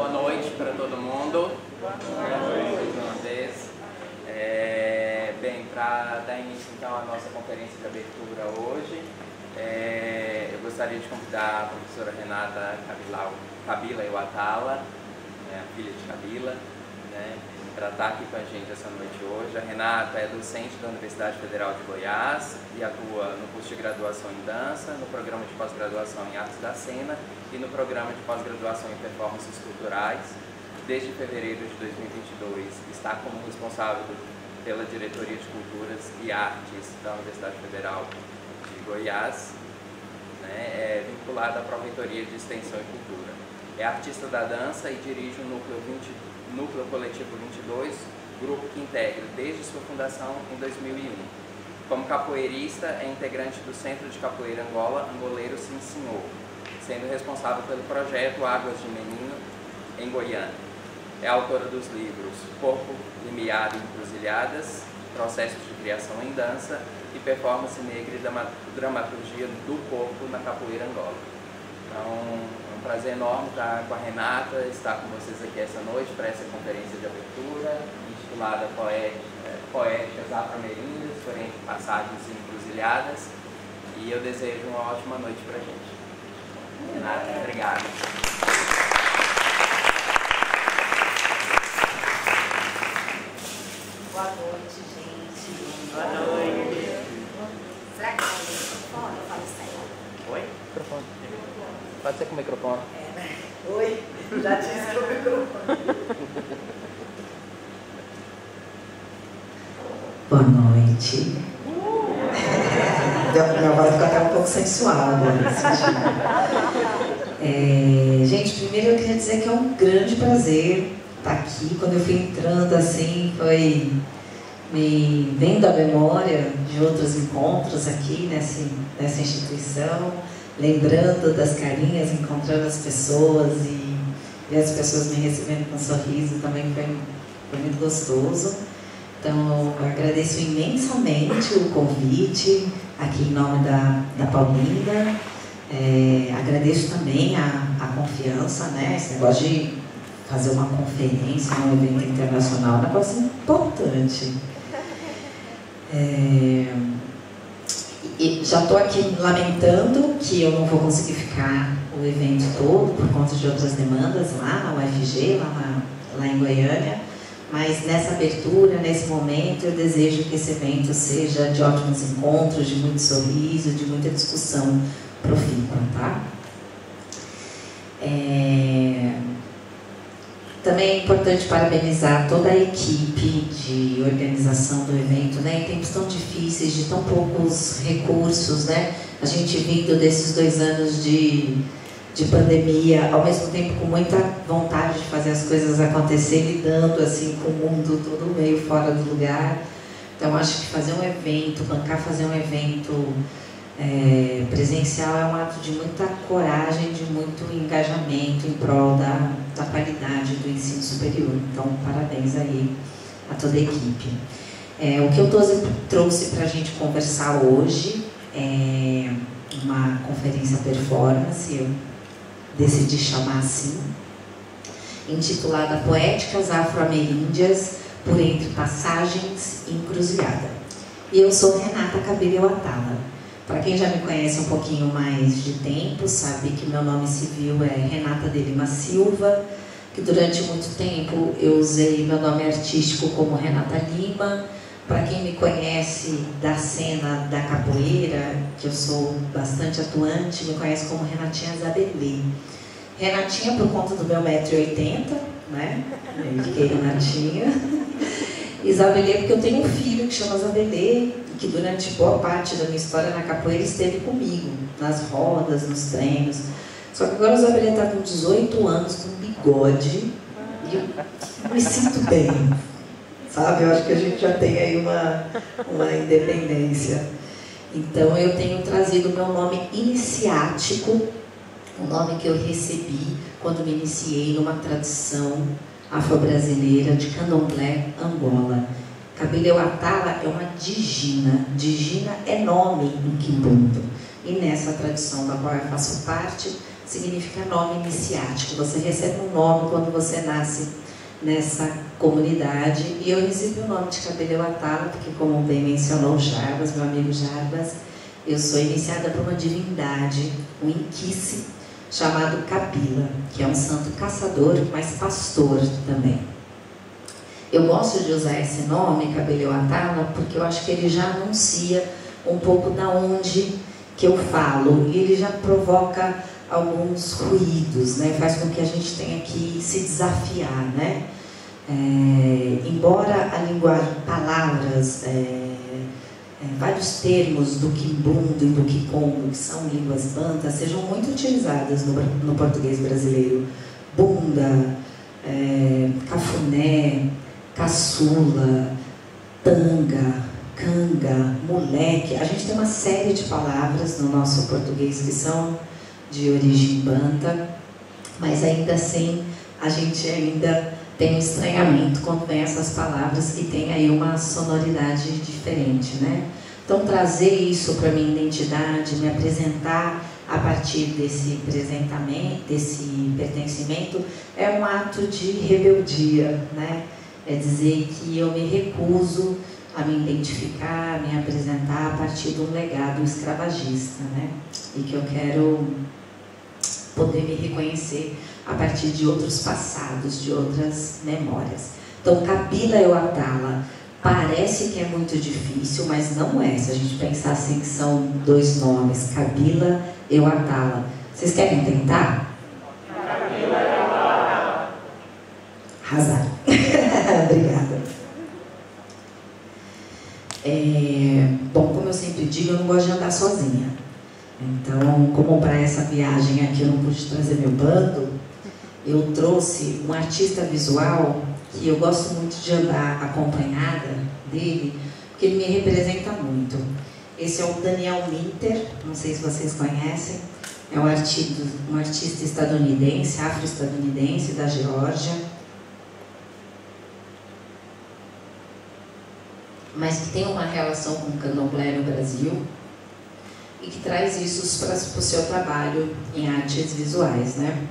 Boa noite para todo mundo. Mais uma vez. Bem, para dar início então à nossa conferência de abertura hoje, eu gostaria de convidar a professora Renata Kabila Iwatala, a filha de Kabila, para estar aqui com a gente essa noite hoje. A Renata é docente da Universidade Federal de Goiás e atua no curso de graduação em dança, no programa de pós-graduação em artes da cena e no programa de pós-graduação em performances culturais. Desde fevereiro de 2022 está como responsável pela Diretoria de Culturas e Artes da Universidade Federal de Goiás, vinculada à Pró-Reitoria de Extensão e Cultura. É artista da dança e dirige o Núcleo Coletivo 22, grupo que integra desde sua fundação em 2001. Como capoeirista, é integrante do Centro de Capoeira Angola, Angoleiro Sim Senhor, sendo responsável pelo projeto Águas de Menino, em Goiânia. É autora dos livros Corpo, Limiar e Encruzilhadas, Processos de Criação em Dança e Performance Negra e Dramaturgia do Corpo na Capoeira Angola. Então, é um prazer enorme estar com a Renata, estar com vocês aqui essa noite para essa conferência de abertura, intitulada Poéticas Afro-Ameríndias, porém Passagens e Encruzilhadas, e eu desejo uma ótima noite para a gente. Renata, obrigado. Boa noite, gente. Boa noite. Será que tem microfone? Eu falo sério. Oi? Microfone. Pode ser com o microfone. Oi? Já disse que o microfone. Boa noite. Minha voz fica até um pouco sensual agora. Gente, primeiro eu queria dizer que é um grande prazer estar aqui. Quando eu fui entrando assim, foi me vendo a memória de outros encontros aqui nessa instituição, lembrando das carinhas, encontrando as pessoas e as pessoas me recebendo com um sorriso também foi muito gostoso. Então, eu agradeço imensamente o convite aqui em nome da Paulinda. Agradeço também a confiança, esse negócio de fazer uma conferência, um evento internacional, um negócio importante. E já estou aqui lamentando que eu não vou conseguir ficar o evento todo por conta de outras demandas lá na UFG, lá em Goiânia. Mas nessa abertura, nesse momento, eu desejo que esse evento seja de ótimos encontros, de muito sorriso, de muita discussão profícua, tá? Também é importante parabenizar toda a equipe de organização do evento, em tempos tão difíceis, de tão poucos recursos, A gente vindo desses 2 anos de pandemia, ao mesmo tempo com muita vontade de fazer as coisas acontecer, lidando assim com o mundo todo meio fora do lugar. Então acho que fazer um evento, bancar fazer um evento presencial é um ato de muita coragem, de muito engajamento em prol da qualidade do ensino superior. Então parabéns aí a toda a equipe. O que eu trouxe para a gente conversar hoje é uma conferência performance, eu decidi chamar assim, intitulada Poéticas Afro-Ameríndias por Entre Passagens e Encruzilhada. E eu sou Renata Kabila Iwatala. Para quem já me conhece um pouquinho mais de tempo, sabe que meu nome civil é Renata de Lima Silva, que durante muito tempo eu usei meu nome artístico como Renata Lima. Para quem me conhece da cena da capoeira, que eu sou bastante atuante, me conhece como Renatinha Zabelê. Renatinha por conta do meu 1,80 m, Eu fiquei Renatinha. E Zabelê porque eu tenho um filho que chama Zabelê, que durante boa parte da minha história na capoeira esteve comigo, nas rodas, nos treinos. Só que agora o Zabelê está com 18 anos, com bigode, e eu me sinto bem. Sabe? Eu acho que a gente já tem aí uma independência. Então, eu tenho trazido o meu nome iniciático, o nome que eu recebi quando me iniciei numa tradição afro-brasileira de candomblé Angola. Kabila Iwatala é uma digina. Digina é nome em Quimbundo. E nessa tradição da qual eu faço parte, significa nome iniciático. Você recebe um nome quando você nasce nessa comunidade, e eu recebi o nome de Kabila Atala, porque, como bem mencionou o Jarbas, meu amigo Jarbas, eu sou iniciada por uma divindade, um inquice, chamado Kabila, que é um santo caçador, mas pastor também. Eu gosto de usar esse nome, Kabila Atala, porque eu acho que ele já anuncia um pouco da onde que eu falo, e ele já provoca alguns ruídos, né? Faz com que a gente tenha que se desafiar, né? Embora a linguagem, palavras, vários termos do Quimbundo e do Kikongo, que são línguas bantas, sejam muito utilizadas no português brasileiro. Bunda, cafuné, caçula, tanga, canga, moleque. A gente tem uma série de palavras no nosso português que são de origem banta, mas ainda assim a gente ainda tem um estranhamento quando vem essas palavras que tem aí uma sonoridade diferente, né? Então trazer isso para minha identidade, me apresentar a partir desse pertencimento é um ato de rebeldia, né? É dizer que eu me recuso a me identificar, a me apresentar a partir de um legado escravagista, né? E que eu quero poder me reconhecer a partir de outros passados, de outras memórias. Então, Kabila Atala parece que é muito difícil, mas não é. Se a gente pensar assim que são dois nomes, Kabila Atala. Vocês querem tentar? Kabila Atala. Arrasaram. Obrigada. Bom, como eu sempre digo, eu não gosto de andar sozinha. Então, como para essa viagem aqui eu não pude trazer meu bando, eu trouxe um artista visual que eu gosto muito de andar acompanhada dele, porque ele me representa muito. Esse é o Daniel Minter, não sei se vocês conhecem, é um artista estadunidense, afro-estadunidense, da Geórgia, mas que tem uma relação com o candomblé no Brasil e que traz isso para o seu trabalho em artes visuais, né?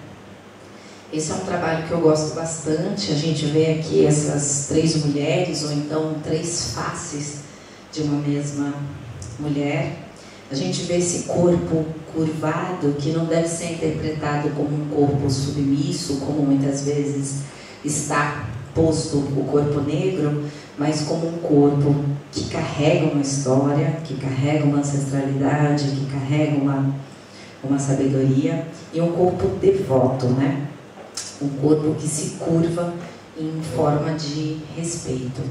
Esse é um trabalho que eu gosto bastante. A gente vê aqui essas três mulheres, ou então três faces de uma mesma mulher. A gente vê esse corpo curvado, que não deve ser interpretado como um corpo submisso, como muitas vezes está posto o corpo negro, mas como um corpo que carrega uma história, que carrega uma ancestralidade, que carrega uma sabedoria, e um corpo devoto, né? Um corpo que se curva em forma de respeito.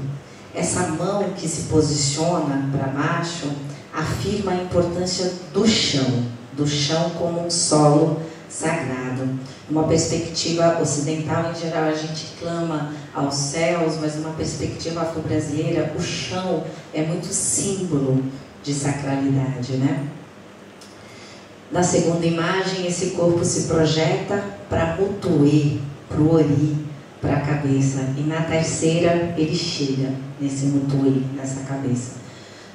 Essa mão que se posiciona para baixo afirma a importância do chão como um solo sagrado. Numa perspectiva ocidental, em geral, a gente clama aos céus, mas numa perspectiva afro-brasileira, o chão é muito símbolo de sacralidade, né? Na segunda imagem, esse corpo se projeta para Mutuê, para o Ori, para a cabeça. E na terceira, ele chega nesse Mutuê, nessa cabeça.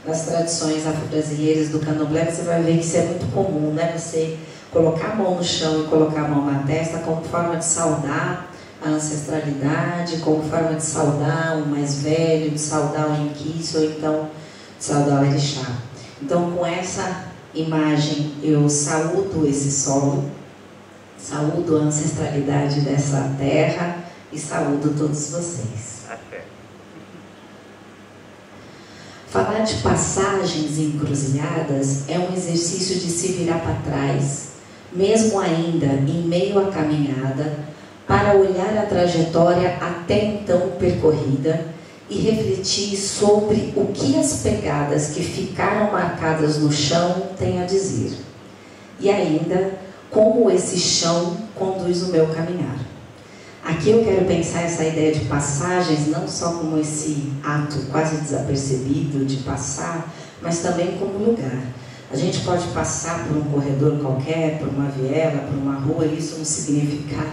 Nas tradições afro-brasileiras do candomblé, você vai ver que isso é muito comum, né? Você colocar a mão no chão e colocar a mão na testa como forma de saudar a ancestralidade, como forma de saudar o mais velho, de saudar o inquice, ou então de saudar o orixá. Então, com essa imagem, eu saúdo esse solo, saúdo a ancestralidade dessa terra e saúdo todos vocês. Falar de passagens e encruzilhadas é um exercício de se virar para trás, mesmo ainda em meio à caminhada, para olhar a trajetória até então percorrida e refletir sobre o que as pegadas que ficaram marcadas no chão têm a dizer. E ainda, como esse chão conduz o meu caminhar. Aqui eu quero pensar essa ideia de passagens não só como esse ato quase desapercebido de passar, mas também como lugar. A gente pode passar por um corredor qualquer, por uma viela, por uma rua, e isso não significa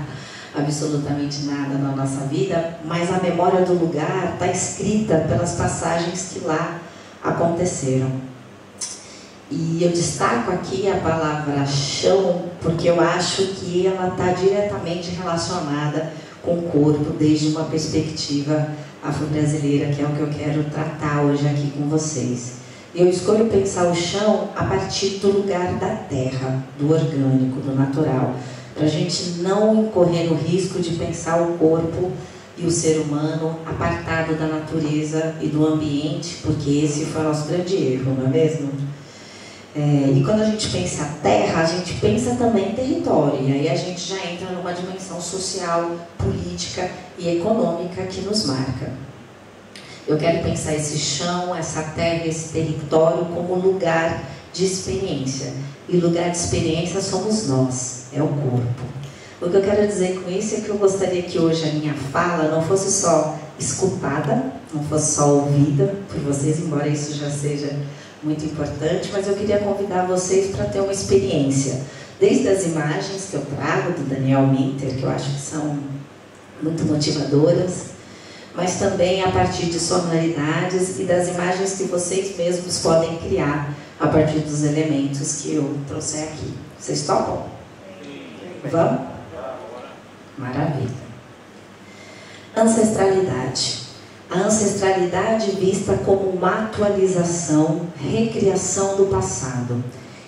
absolutamente nada na nossa vida, mas a memória do lugar está escrita pelas passagens que lá aconteceram. E eu destaco aqui a palavra chão, porque eu acho que ela está diretamente relacionada com o corpo, desde uma perspectiva afro-brasileira, que é o que eu quero tratar hoje aqui com vocês. Eu escolho pensar o chão a partir do lugar da terra, do orgânico, do natural, para a gente não incorrer no risco de pensar o corpo e o ser humano apartado da natureza e do ambiente, porque esse foi o nosso grande erro, não é mesmo? E quando a gente pensa terra, a gente pensa também território, e aí a gente já entra numa dimensão social, política e econômica que nos marca. Eu quero pensar esse chão, essa terra, esse território como lugar de experiência. E lugar de experiência somos nós, é o corpo. O que eu quero dizer com isso é que eu gostaria que hoje a minha fala não fosse só escutada, não fosse só ouvida por vocês, embora isso já seja muito importante, mas eu queria convidar vocês para ter uma experiência, desde as imagens que eu trago do Daniel Minter, que eu acho que são muito motivadoras, mas também a partir de sonoridades e das imagens que vocês mesmos podem criar a partir dos elementos que eu trouxe aqui. Vocês topam? Vamos? Maravilha. Ancestralidade. A ancestralidade vista como uma atualização, recriação do passado.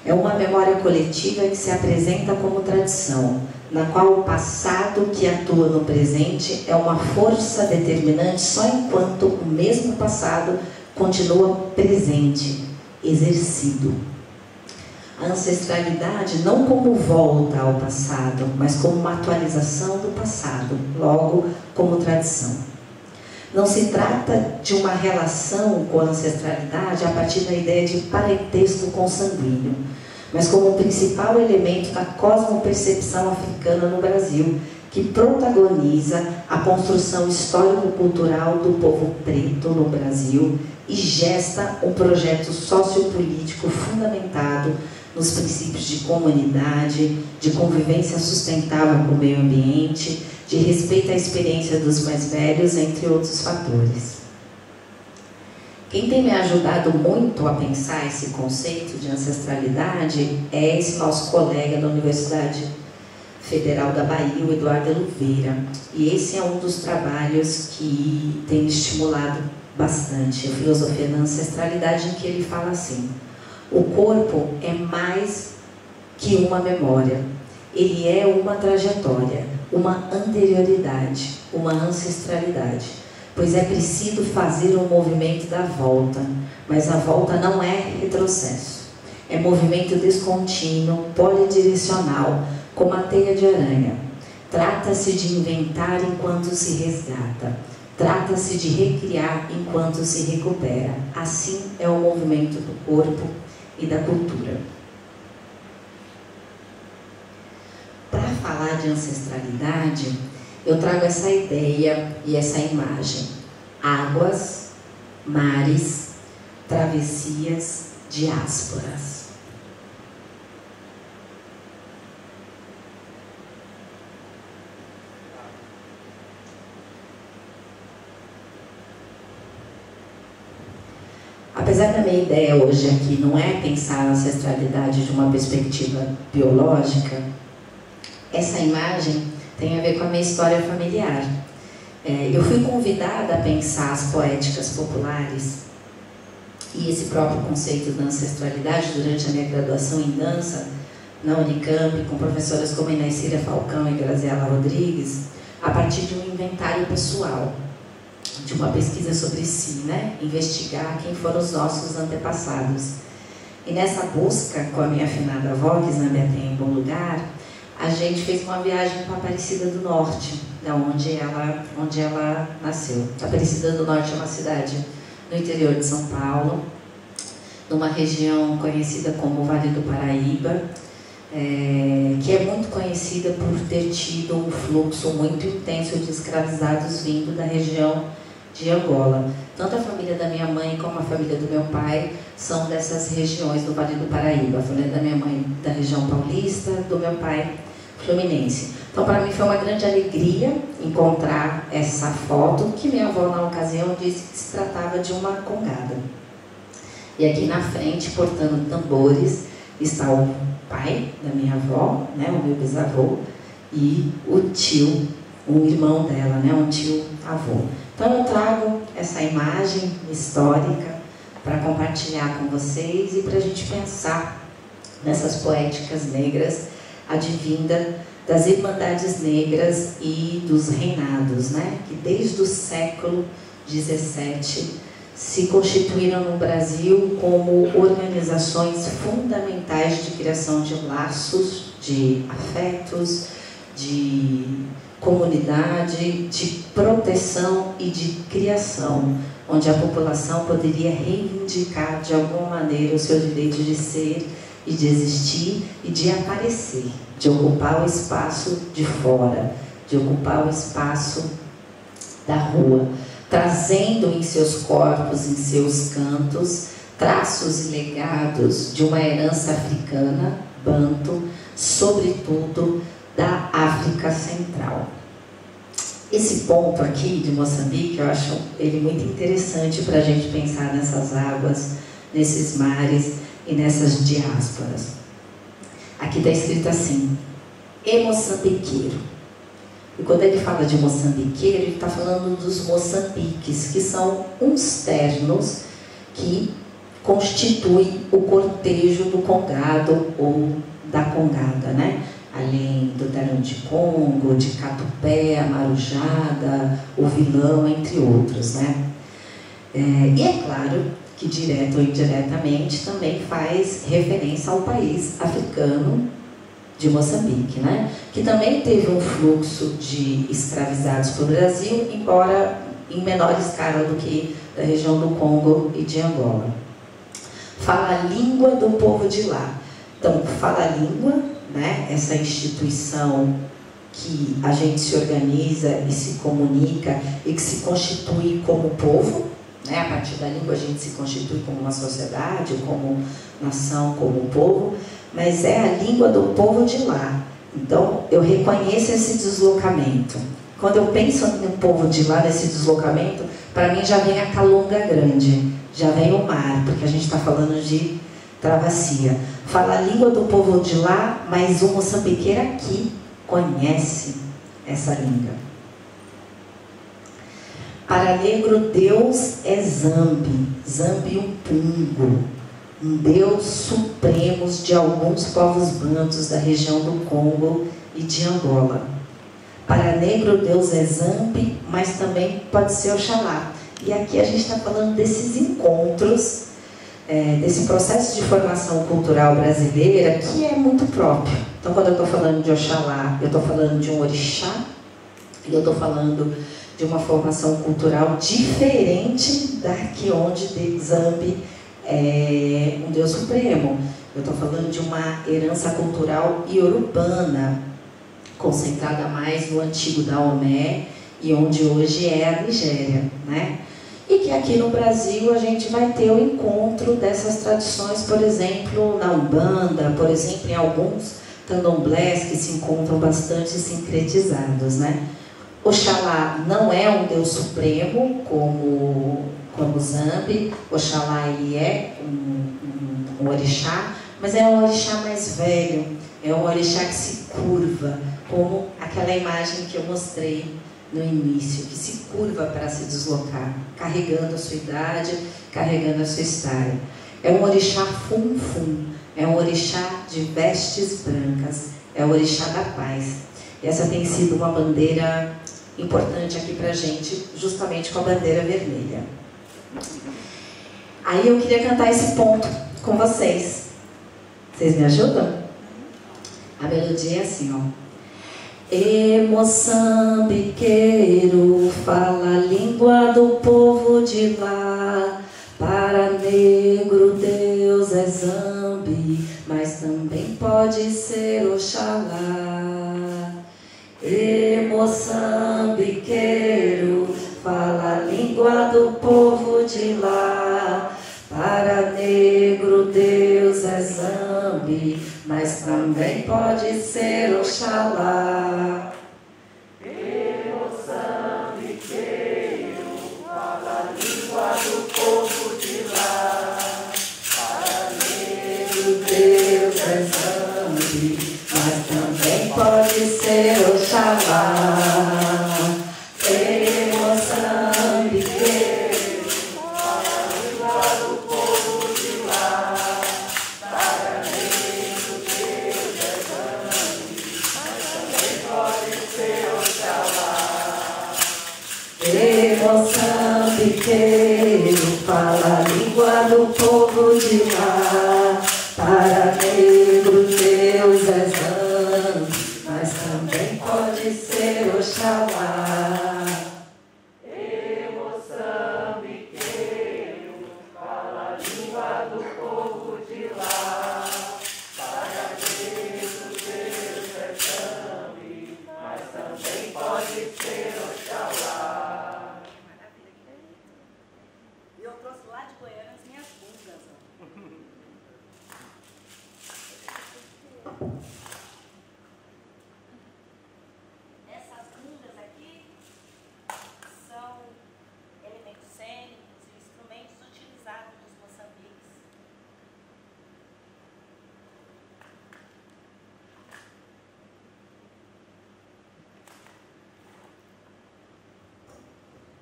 É uma memória coletiva que se apresenta como tradição, na qual o passado que atua no presente é uma força determinante só enquanto o mesmo passado continua presente, exercido. A ancestralidade não como volta ao passado, mas como uma atualização do passado, logo como tradição. Não se trata de uma relação com a ancestralidade a partir da ideia de parentesco consanguíneo, mas como o principal elemento da cosmopercepção africana no Brasil, que protagoniza a construção histórico-cultural do povo preto no Brasil e gesta um projeto sociopolítico fundamentado nos princípios de comunidade, de convivência sustentável com o meio ambiente, de respeito à experiência dos mais velhos, entre outros fatores. Quem tem me ajudado muito a pensar esse conceito de ancestralidade é esse nosso colega da Universidade Federal da Bahia, o Eduardo Oliveira. E esse é um dos trabalhos que tem me estimulado bastante, a filosofia da ancestralidade, em que ele fala assim: o corpo é mais que uma memória, ele é uma trajetória, uma anterioridade, uma ancestralidade, pois é preciso fazer o movimento da volta, mas a volta não é retrocesso, é movimento descontínuo, polidirecional, como a teia de aranha. Trata-se de inventar enquanto se resgata, trata-se de recriar enquanto se recupera. Assim é o movimento do corpo e da cultura. Para falar de ancestralidade, eu trago essa ideia e essa imagem: águas, mares, travessias, diásporas. Apesar da minha ideia hoje aqui não é pensar a ancestralidade de uma perspectiva biológica, essa imagem tem a ver com a minha história familiar. Eu fui convidada a pensar as poéticas populares e esse próprio conceito da ancestralidade durante a minha graduação em dança na Unicamp, com professoras como Inés Cira Falcão e Graziela Rodrigues, a partir de um inventário pessoal, de uma pesquisa sobre si, investigar quem foram os nossos antepassados. E nessa busca com a minha afinada avó, que Zâmbia tem em bom lugar, a gente fez uma viagem para Aparecida do Norte, da onde ela nasceu. Aparecida do Norte é uma cidade no interior de São Paulo, numa região conhecida como Vale do Paraíba, que é muito conhecida por ter tido um fluxo muito intenso de escravizados vindo da região de Angola. Tanto a família da minha mãe como a família do meu pai são dessas regiões do Vale do Paraíba. A família da minha mãe da região paulista, do meu pai fluminense. Então, para mim foi uma grande alegria encontrar essa foto, que minha avó na ocasião disse que se tratava de uma congada. E aqui na frente, portando tambores, está o pai da minha avó, né, o meu bisavô, e o tio, um irmão dela, né, um tio-avô. Então eu trago essa imagem histórica para compartilhar com vocês e para a gente pensar nessas poéticas negras advinda das Irmandades Negras e dos reinados, né, que desde o século XVII se constituíram no Brasil como organizações fundamentais de criação de laços, de afetos, de comunidade, de proteção e de criação, onde a população poderia reivindicar de alguma maneira o seu direito de ser e de existir e de aparecer, de ocupar o espaço de fora, de ocupar o espaço da rua, trazendo em seus corpos, em seus cantos, traços e legados de uma herança africana, banto, sobretudo da África Central. Esse ponto aqui de Moçambique, eu acho ele muito interessante para a gente pensar nessas águas, nesses mares e nessas diásporas. Aqui está escrito assim, e moçambiqueiro. E quando ele fala de moçambiqueiro, ele está falando dos moçambiques, que são uns ternos que constituem o cortejo do congado ou da congada, né? Além do terno de Congo, de Catupé, a Marujada, o Vilão, entre outros, né? E é claro que direto ou indiretamente também faz referência ao país africano de Moçambique, né? Que também teve um fluxo de escravizados para o Brasil, embora em menor escala do que da região do Congo e de Angola. Fala a língua do povo de lá. Então, fala a língua, né? Essa instituição que a gente se organiza e se comunica e que se constitui como povo, né? A partir da língua a gente se constitui como uma sociedade, como nação, como povo, mas é a língua do povo de lá. Então, eu reconheço esse deslocamento. Quando eu penso no povo de lá, nesse deslocamento, para mim já vem a Calunga Grande, já vem o mar, porque a gente está falando de travessia. Fala a língua do povo de lá, mas o moçambiqueiro aqui conhece essa língua. Para negro, Deus é Zambi, Zambi um pungo, um Deus supremo de alguns povos bantos da região do Congo e de Angola. Para negro, Deus é Zambi, mas também pode ser Oxalá. E aqui a gente está falando desses encontros, desse processo de formação cultural brasileira que é muito próprio. Então, quando eu estou falando de Oxalá, eu estou falando de um orixá, e eu estou falando de uma formação cultural diferente daqui onde Zambi é um Deus supremo. Eu estou falando de uma herança cultural iorubana, concentrada mais no antigo Daomé e onde hoje é a Nigéria, né? E que aqui no Brasil a gente vai ter o encontro dessas tradições, por exemplo, na Umbanda, por exemplo, em alguns candomblés que se encontram bastante sincretizados, né? Oxalá não é um Deus supremo como Zambi. Oxalá ele é um orixá, mas é um orixá mais velho, é um orixá que se curva, como aquela imagem que eu mostrei no início, que se curva para se deslocar, carregando a sua idade, carregando a sua história. É um orixá fum-fum, é um orixá de vestes brancas, é o orixá da paz. Essa tem sido uma bandeira importante aqui para a gente, justamente com a bandeira vermelha. Aí eu queria cantar esse ponto com vocês. Vocês me ajudam? A melodia é assim, ó. E moçambiqueiro, fala a língua do povo de lá. Para negro, Deus é Zambi, mas também pode ser Oxalá. E moçambiqueiro, fala a língua do povo de lá. Para negro, Deus é Zambi, mas também pode ser Oxalá. E moçambiqueiro, fala a língua do povo de lá. Sambiqueiro fala a língua do povo de lá. Para negro Deus é Zan, mas também pode ser Oxalá. Eu, sambiqueiro, fala a língua do povo de lá. Para negro Deus é Zambi, mas também pode ser Oxalá. E eu trouxe lá de Goiânia as minhas bungas. Essas bungas aqui são elementos cênicos e instrumentos utilizados nos Moçambiques.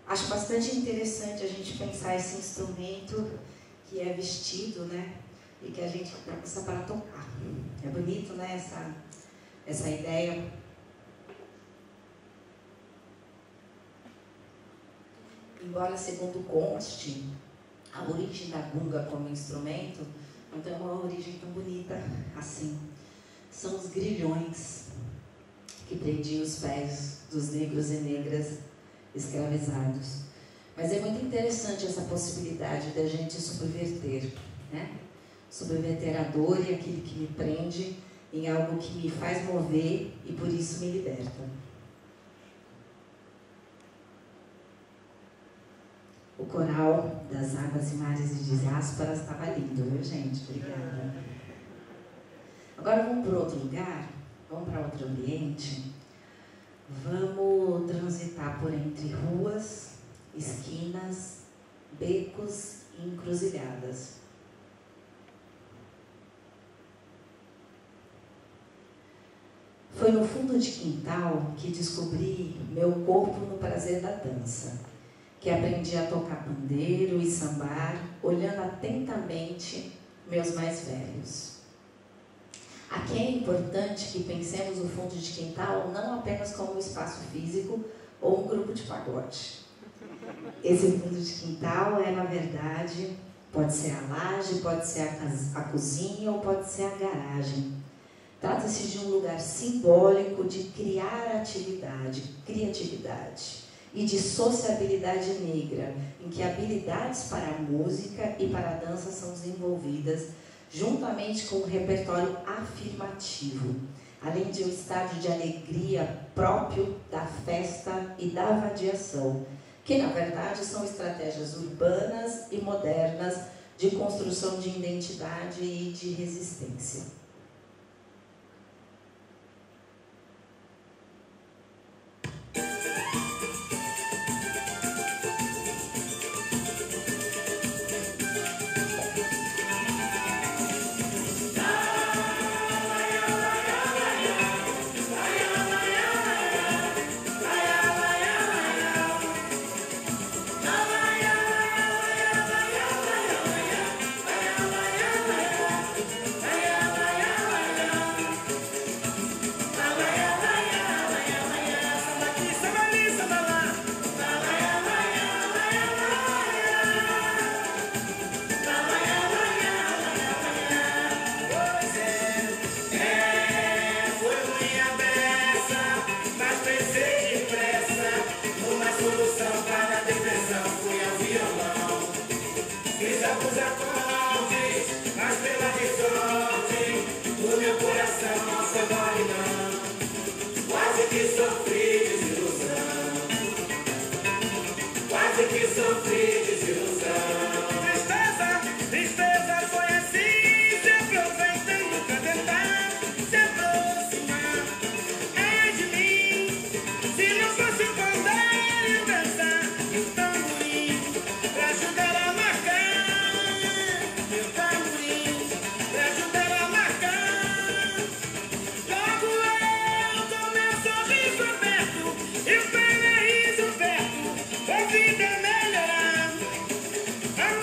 Acho bastante interessante a gente pensar esse instrumento que é vestido, né? E que a gente usa para tocar. É bonito, né? Essa ideia. Embora, segundo conste, a origem da gunga como instrumento não tem uma origem tão bonita assim. São os grilhões que prendiam os pés dos negros e negras escravizados. Mas é muito interessante essa possibilidade da gente subverter, né? Subverter a dor e aquilo que me prende em algo que me faz mover e por isso me liberta. O coral das águas e mares e diásparas estava lindo, viu, gente? Obrigada. Agora vamos para outro lugar, vamos para outro ambiente. Vamos transitar por entre ruas, esquinas, becos e encruzilhadas. Foi no fundo de quintal que descobri meu corpo no prazer da dança, que aprendi a tocar pandeiro e sambar, olhando atentamente meus mais velhos. Aqui é importante que pensemos o fundo de quintal não apenas como um espaço físico ou um grupo de pagode. Esse fundo de quintal é, na verdade, pode ser a laje, pode ser a cozinha ou pode ser a garagem. Trata-se de um lugar simbólico de criatividade e de sociabilidade negra, em que habilidades para a música e para a dança são desenvolvidas juntamente com um repertório afirmativo, além de um estágio de alegria próprio da festa e da vadiação, que na verdade são estratégias urbanas e modernas de construção de identidade e de resistência. A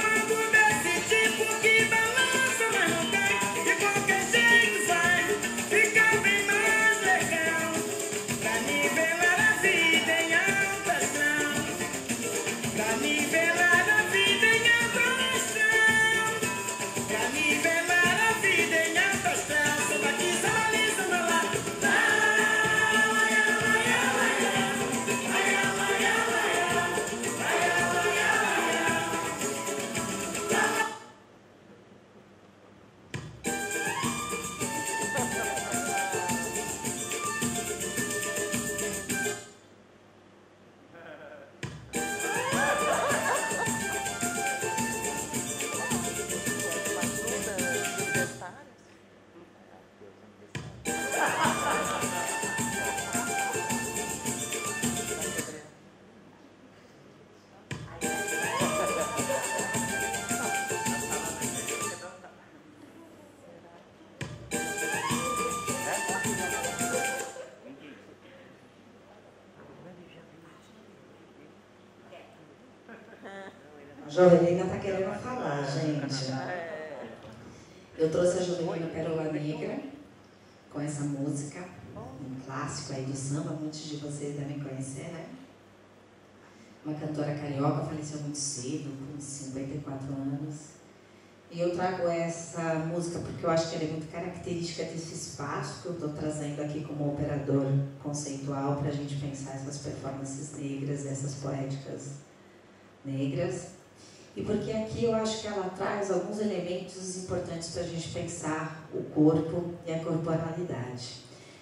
Jovelina está querendo falar, gente. Eu trouxe a Jovelina Pérola Negra com essa música, um clássico aí do samba, muitos de vocês devem conhecer, né? Uma cantora carioca, faleceu muito cedo, com 54 anos. E eu trago essa música porque eu acho que ela é muito característica desse espaço que eu estou trazendo aqui como operador conceitual para a gente pensar essas performances negras, essas poéticas negras. E porque aqui eu acho que ela traz alguns elementos importantes para a gente pensar o corpo e a corporalidade.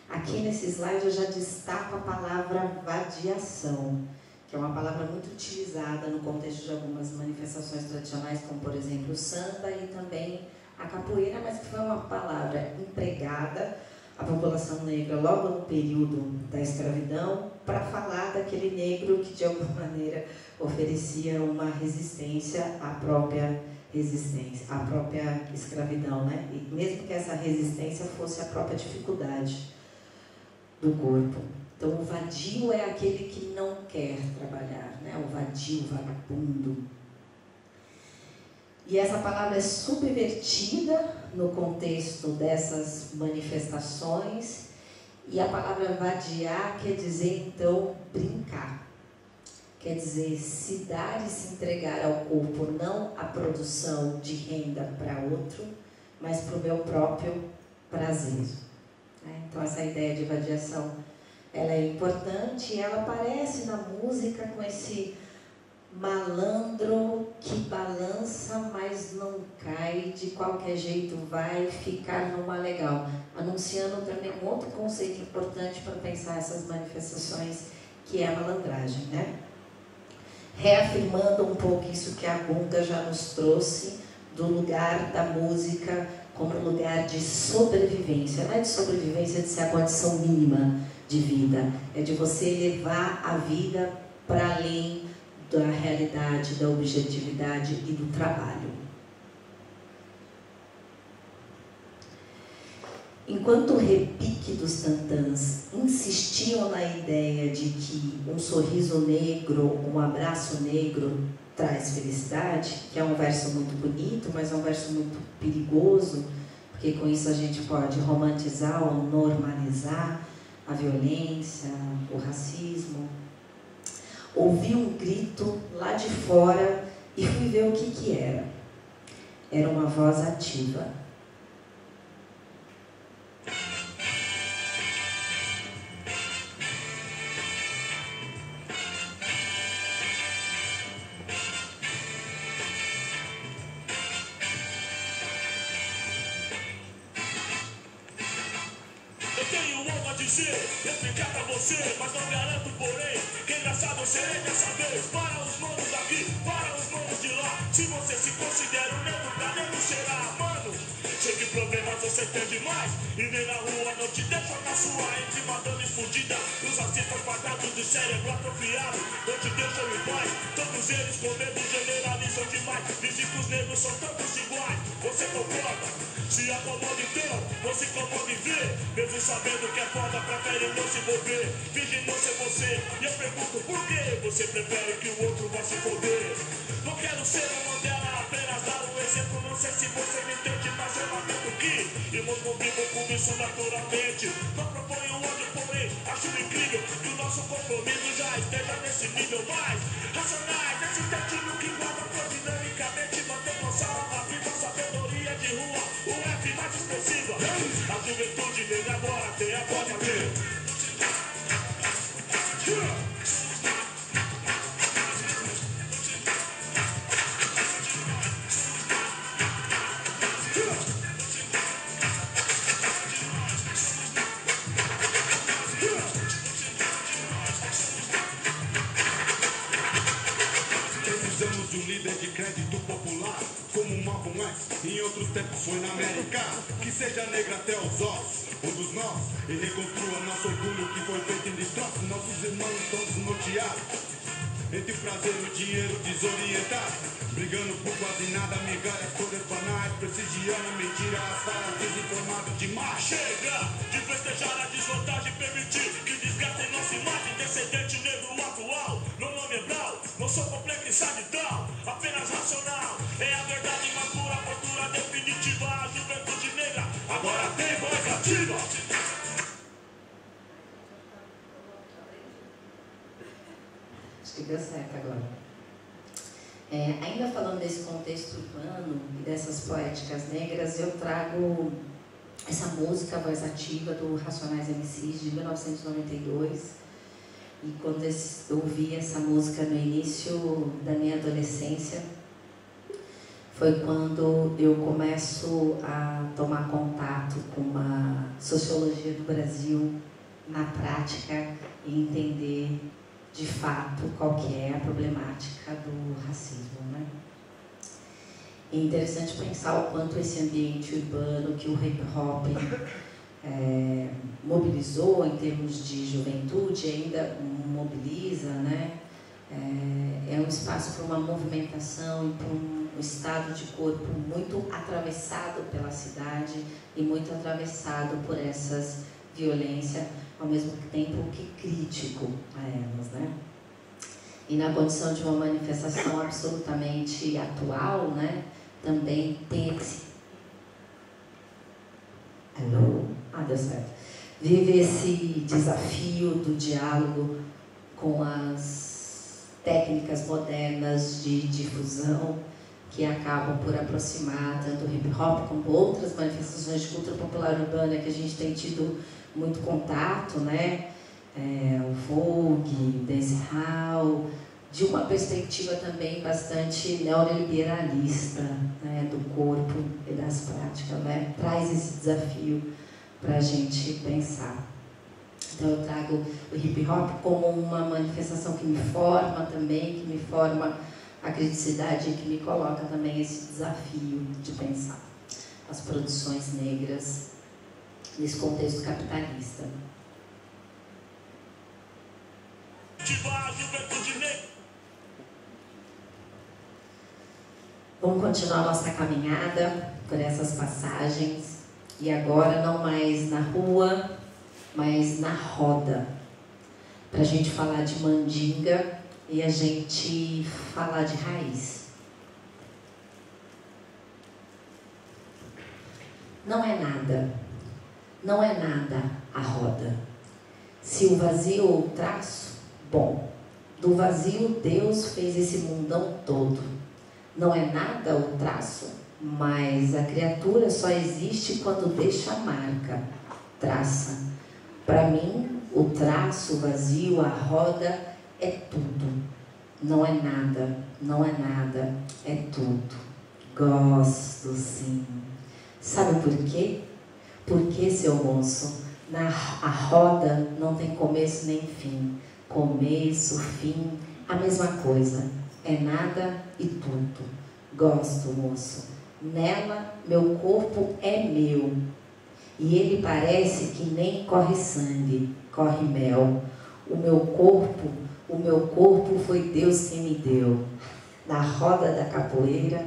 Aqui nesse slide eu já destaco a palavra vadiação, que é uma palavra muito utilizada no contexto de algumas manifestações tradicionais, como por exemplo o samba e também a capoeira, mas que foi uma palavra empregada à população negra logo no período da escravidão para falar daquele negro que de alguma maneira oferecia uma resistência à própria resistência, à própria escravidão, né? E mesmo que essa resistência fosse a própria dificuldade do corpo. Então, o vadio é aquele que não quer trabalhar, né? O vadio, o vagabundo. E essa palavra é subvertida no contexto dessas manifestações, e a palavra vadiar quer dizer, então, brincar. Quer dizer, se dar e se entregar ao corpo, não a produção de renda para outro, mas para o meu próprio prazer. Então, essa ideia de vadiação, ela é importante e ela aparece na música com esse malandro que balança, mas não cai, de qualquer jeito vai ficar numa legal. Anunciando também um outro conceito importante para pensar essas manifestações, que é a malandragem, né? Reafirmando um pouco isso que a Gunda já nos trouxe, do lugar da música como lugar de sobrevivência. Não é de sobrevivência de ser a condição mínima de vida, é de você levar a vida para além da realidade, da objetividade e do trabalho. Enquanto o repique dos tantãs insistiam na ideia de que um sorriso negro, um abraço negro traz felicidade, que é um verso muito bonito, mas é um verso muito perigoso, porque com isso a gente pode romantizar ou normalizar a violência, o racismo. Ouvi um grito lá de fora e fui ver o que era. Era uma voz ativa. Eu tenho algo a dizer, explicar pra você, mas não garanto, porém, que engraçado eu serei dessa vez. Para os manos daqui, para os manos de lá, se você se considera um negro, pra nego cheirar, mano. Sei que problemas você tem demais, e nem na rua não te deixa na sua, entre madame fudida, os racistas quadrados de cérebro atrofiado, não te deixam em paz, todos eles com medo generalizam demais, dizem que os negros são todos iguais, você concorda? Se acomoda então, não se incomoda em ver, mesmo sabendo que é foda, prefere não se envolver, finge não ser você, e eu pergunto por que você prefere que o outro vá se foder? Não quero ser uma Mandela, apenas dar um exemplo, não sei se você me entende, mas eu lamento que irmãos convivam com isso naturalmente. Não proponho ódio, porém, acho incrível que o nosso compromisso já esteja nesse nível mais racionais, esse destino que guarda dinamicamente, mantém nossa alma viva, sabedoria de rua, o F mais expressiva. A juventude negra agora tem a voz de ter. Precisamos de um líder de crédito popular, como Malcolm X, em outros tempos foi na América. Que seja negra até os ossos, um dos nós, e reconstrua nosso orgulho que foi feito em destroços. Nossos irmãos todos norteados, entre o prazer e o dinheiro desorientado, brigando por quase nada, migalhas todas banais, prestigiando mentira, as falas desinformadas demais. Chega de festejar a desvantagem, permitir que desgastem nossa imagem, descendente negro atual. Meu nome é Brau, não sou complexidade tal, apenas racional. nacional. É a verdade, uma pura postura definitiva. A juventude negra agora tem voz ativa. Acho que deu certo agora. Ainda falando desse contexto urbano e dessas poéticas negras, eu trago essa música Voz Ativa do Racionais MCs de 1992. E quando eu ouvi essa música no início da minha adolescência, foi quando eu começo a tomar contato com uma sociologia do Brasil na prática e entender de fato qual que é a problemática do racismo, né? É interessante pensar o quanto esse ambiente urbano que o hip hop mobilizou em termos de juventude, ainda mobiliza, né? É um espaço para uma movimentação e para um estado de corpo muito atravessado pela cidade e muito atravessado por essas violências, ao mesmo tempo que crítico a elas, né? E na condição de uma manifestação absolutamente atual, né? Também tem esse... Alô? Deu certo. Vive esse desafio do diálogo com as técnicas modernas de difusão que acabam por aproximar tanto o hip hop como outras manifestações de cultura popular urbana que a gente tem tido muito contato, né? O folk, dancehall, de uma perspectiva também bastante neoliberalista, né? Do corpo e das práticas, né? Traz esse desafio para a gente pensar. Então eu trago o hip hop como uma manifestação que me forma também, que me forma a criticidade e que me coloca também esse desafio de pensar as produções negras nesse contexto capitalista. Vamos continuar nossa caminhada por essas passagens e agora não mais na rua, mas na roda, para a gente falar de mandinga e a gente falar de raiz. Não é nada a roda. Se o vazio ou o traço, bom, do vazio Deus fez esse mundão todo. Não é nada o traço, mas a criatura só existe quando deixa a marca, traça. Para mim, o traço, o vazio, a roda é tudo. Não é nada, é tudo. Gosto, sim. Sabe por quê? Porque, seu moço, a roda não tem começo nem fim. Começo, fim, a mesma coisa. É nada e tudo. Gosto, moço. Nela, meu corpo é meu. E ele parece que nem corre sangue, corre mel. O meu corpo foi Deus quem me deu. Na roda da capoeira,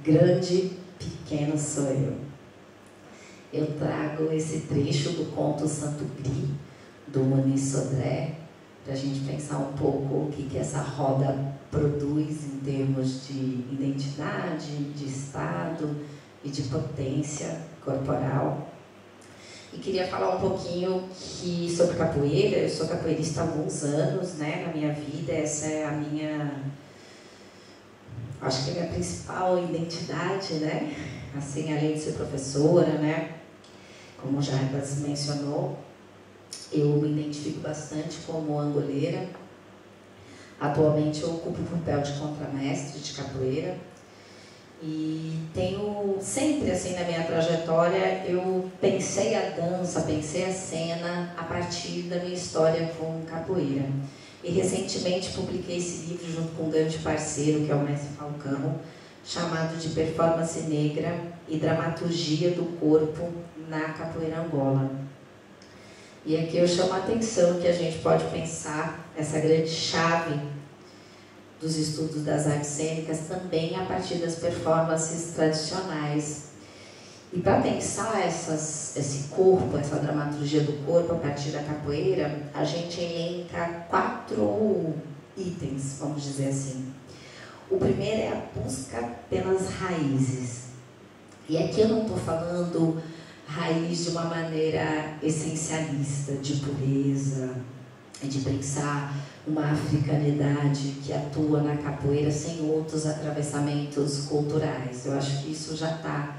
grande, pequeno sou eu. Eu trago esse trecho do conto Santo Gri, do Muniz Sodré, para a gente pensar um pouco o que essa roda produz em termos de identidade, de estado e de potência corporal. E queria falar um pouquinho sobre capoeira. Eu sou capoeirista há alguns anos, né, na minha vida. Essa é a minha, acho que é a minha principal identidade, né? Assim, além de ser professora, né? Como o Jarbas mencionou, eu me identifico bastante como angoleira. Atualmente eu ocupo o papel de contramestre de capoeira. E tenho sempre, assim, na minha trajetória, eu pensei a dança, pensei a cena a partir da minha história com capoeira. E recentemente publiquei esse livro junto com um grande parceiro, que é o Mestre Falcão, chamado de Performance Negra e Dramaturgia do Corpo na Capoeira Angola. E aqui eu chamo a atenção que a gente pode pensar essa grande chave dos estudos das artes cênicas também a partir das performances tradicionais. E para pensar esse corpo, essa dramaturgia do corpo a partir da capoeira, a gente elenca 4 itens, vamos dizer assim. O primeiro é a busca pelas raízes. E aqui eu não estou falando raiz de uma maneira essencialista, de pureza, de pensar uma africanidade que atua na capoeira sem outros atravessamentos culturais. Eu acho que isso já está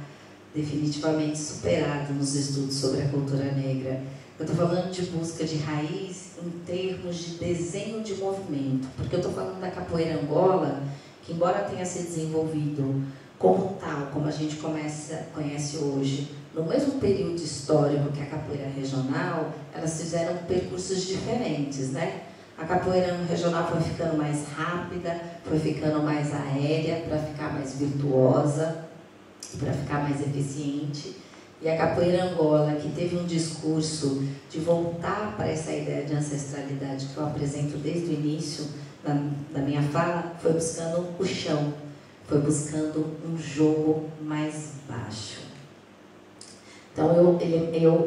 definitivamente superado nos estudos sobre a cultura negra. Eu estou falando de busca de raiz em termos de desenho de movimento, porque eu estou falando da capoeira Angola, que embora tenha se desenvolvido como tal, como a gente conhece hoje, no mesmo período histórico que a capoeira regional, elas fizeram percursos diferentes, né? A capoeira regional foi ficando mais rápida, foi ficando mais aérea, para ficar mais virtuosa, para ficar mais eficiente. E a capoeira Angola, que teve um discurso de voltar para essa ideia de ancestralidade que eu apresento desde o início da minha fala, foi buscando o chão, foi buscando um jogo mais baixo. Então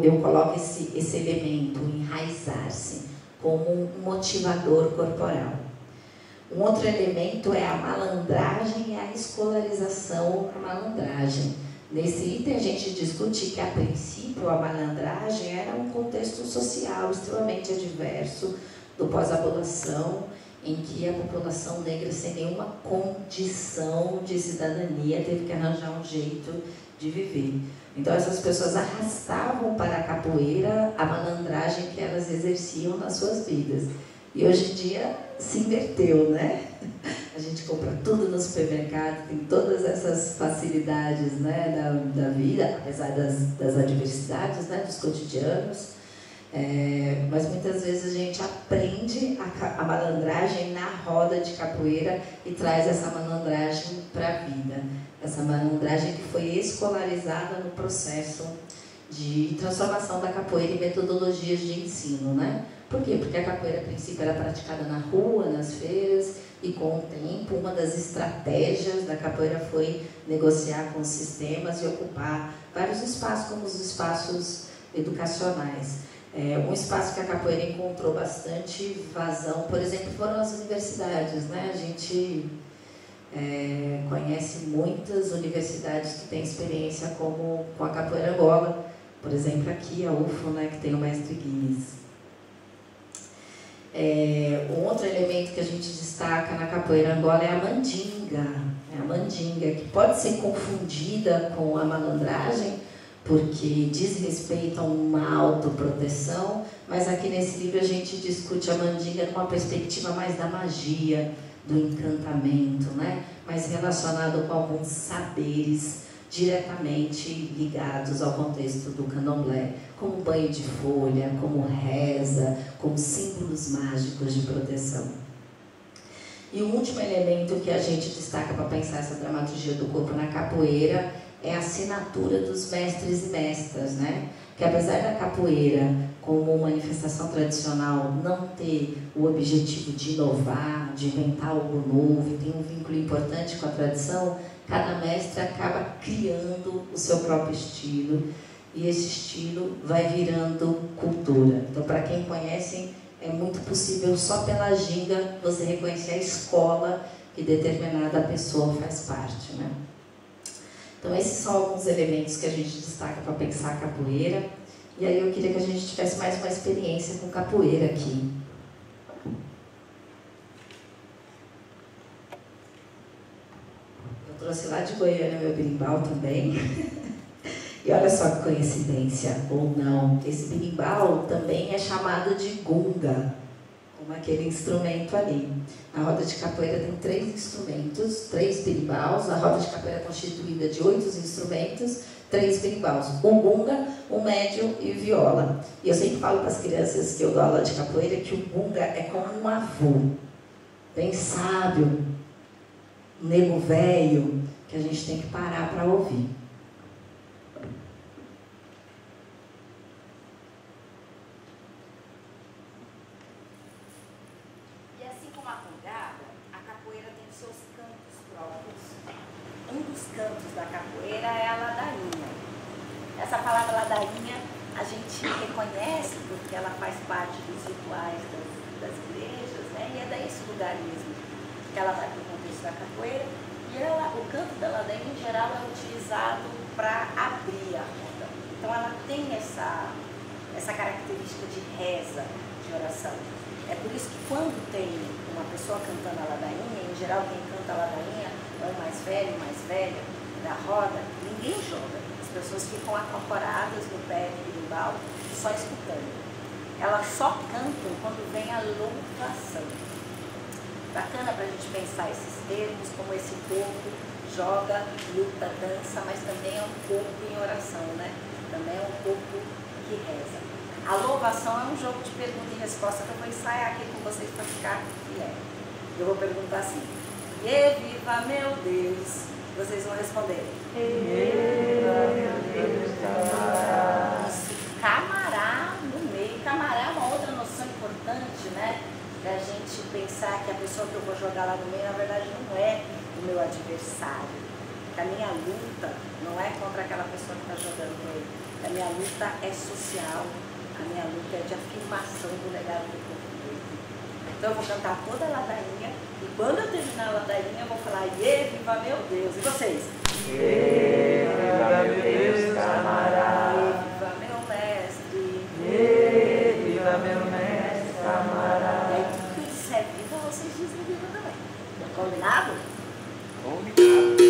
eu coloco esse elemento, enraizar-se, como um motivador corporal. Um outro elemento é a malandragem e a escolarização da malandragem. Nesse item a gente discute que a princípio a malandragem era um contexto social extremamente adverso do pós-abolição, em que a população negra sem nenhuma condição de cidadania teve que arranjar um jeito de viver. Então essas pessoas arrastavam para a capoeira a malandragem que elas exerciam nas suas vidas. E hoje em dia se inverteu, né? A gente compra tudo no supermercado, tem todas essas facilidades, né, da vida, apesar das adversidades, né, dos cotidianos. Mas muitas vezes a gente aprende a malandragem na roda de capoeira e traz essa malandragem para a vida. Essa malandragem que foi escolarizada no processo de transformação da capoeira em metodologias de ensino, né? Por quê? Porque a capoeira, a princípio, era praticada na rua, nas feiras, e com o tempo, uma das estratégias da capoeira foi negociar com os sistemas e ocupar vários espaços, como os espaços educacionais. Um espaço que a capoeira encontrou bastante vazão, por exemplo, foram as universidades, né? A gente conhece muitas universidades que têm experiência com a capoeira Angola, por exemplo, aqui a UFO, né, que tem o mestre Guinness. Um outro elemento que a gente destaca na capoeira Angola é a mandinga. A mandinga, que pode ser confundida com a malandragem, porque diz respeito a uma autoproteção, mas aqui nesse livro a gente discute a mandinga numa perspectiva mais da magia, do encantamento, né? Mas relacionado com alguns saberes diretamente ligados ao contexto do candomblé, como banho de folha, como reza, como símbolos mágicos de proteção. E o último elemento que a gente destaca para pensar essa dramaturgia do corpo na capoeira é a assinatura dos mestres e mestras, né? Que apesar da capoeira, como manifestação tradicional, não ter o objetivo de inovar, de inventar algo novo, e tem um vínculo importante com a tradição, cada mestre acaba criando o seu próprio estilo, e esse estilo vai virando cultura. Então, para quem conhece, é muito possível, só pela ginga, você reconhecer a escola que determinada pessoa faz parte, né? Então, esses são alguns elementos que a gente destaca para pensar a capoeira. E aí eu queria que a gente tivesse mais uma experiência com capoeira aqui. Eu trouxe lá de Goiânia meu berimbau também. E olha só que coincidência, ou não, esse berimbau também é chamado de gunga, como aquele instrumento ali. A roda de capoeira tem 3 instrumentos, 3 berimbaus. A roda de capoeira é constituída de 8 instrumentos, 3 berimbaus. O gunga, o médio e o viola. E eu sempre falo para as crianças que eu dou aula de capoeira que o gunga é como um avô, bem sábio, um nego velho, que a gente tem que parar para ouvir. Cantos da capoeira é a ladainha. Essa palavra ladainha a gente reconhece porque ela faz parte dos rituais das igrejas, né? E é desse lugar mesmo que ela vai para o contexto da capoeira, e o canto da ladainha, em geral, é utilizado para abrir a roda. Então, ela tem essa característica de reza, de oração. É por isso que quando tem uma pessoa cantando a ladainha, em geral, quem canta a ladainha é o mais velho, mais velha da roda, ninguém joga. As pessoas ficam acocoradas no pé do berimbau, só escutando. Elas só cantam quando vem a louvação. Bacana para a gente pensar esses termos, como esse corpo joga, luta, dança, mas também é um corpo em oração, né? Também é um corpo que reza. A louvação é um jogo de pergunta e resposta que eu vou ensaiar aqui com vocês para ficar fiel. Eu vou perguntar assim: e viva meu Deus! Vocês vão responder: viva meu Deus, camará. Isso, camará no meio. Camará é uma outra noção importante, né? Da gente pensar que a pessoa que eu vou jogar lá no meio, na verdade, não é o meu adversário. Que a minha luta não é contra aquela pessoa que está jogando com ele. A minha luta é social. A minha luta é de afirmação do legado do povo preto. Então eu vou cantar toda a ladainha, e quando eu terminar a ladainha eu vou falar: e viva meu Deus! E vocês? E viva meu Deus, camará! E viva meu mestre! E viva meu mestre, camará! E aí tudo que eu disser viva, vocês dizem viva também. Combinado? Combinado.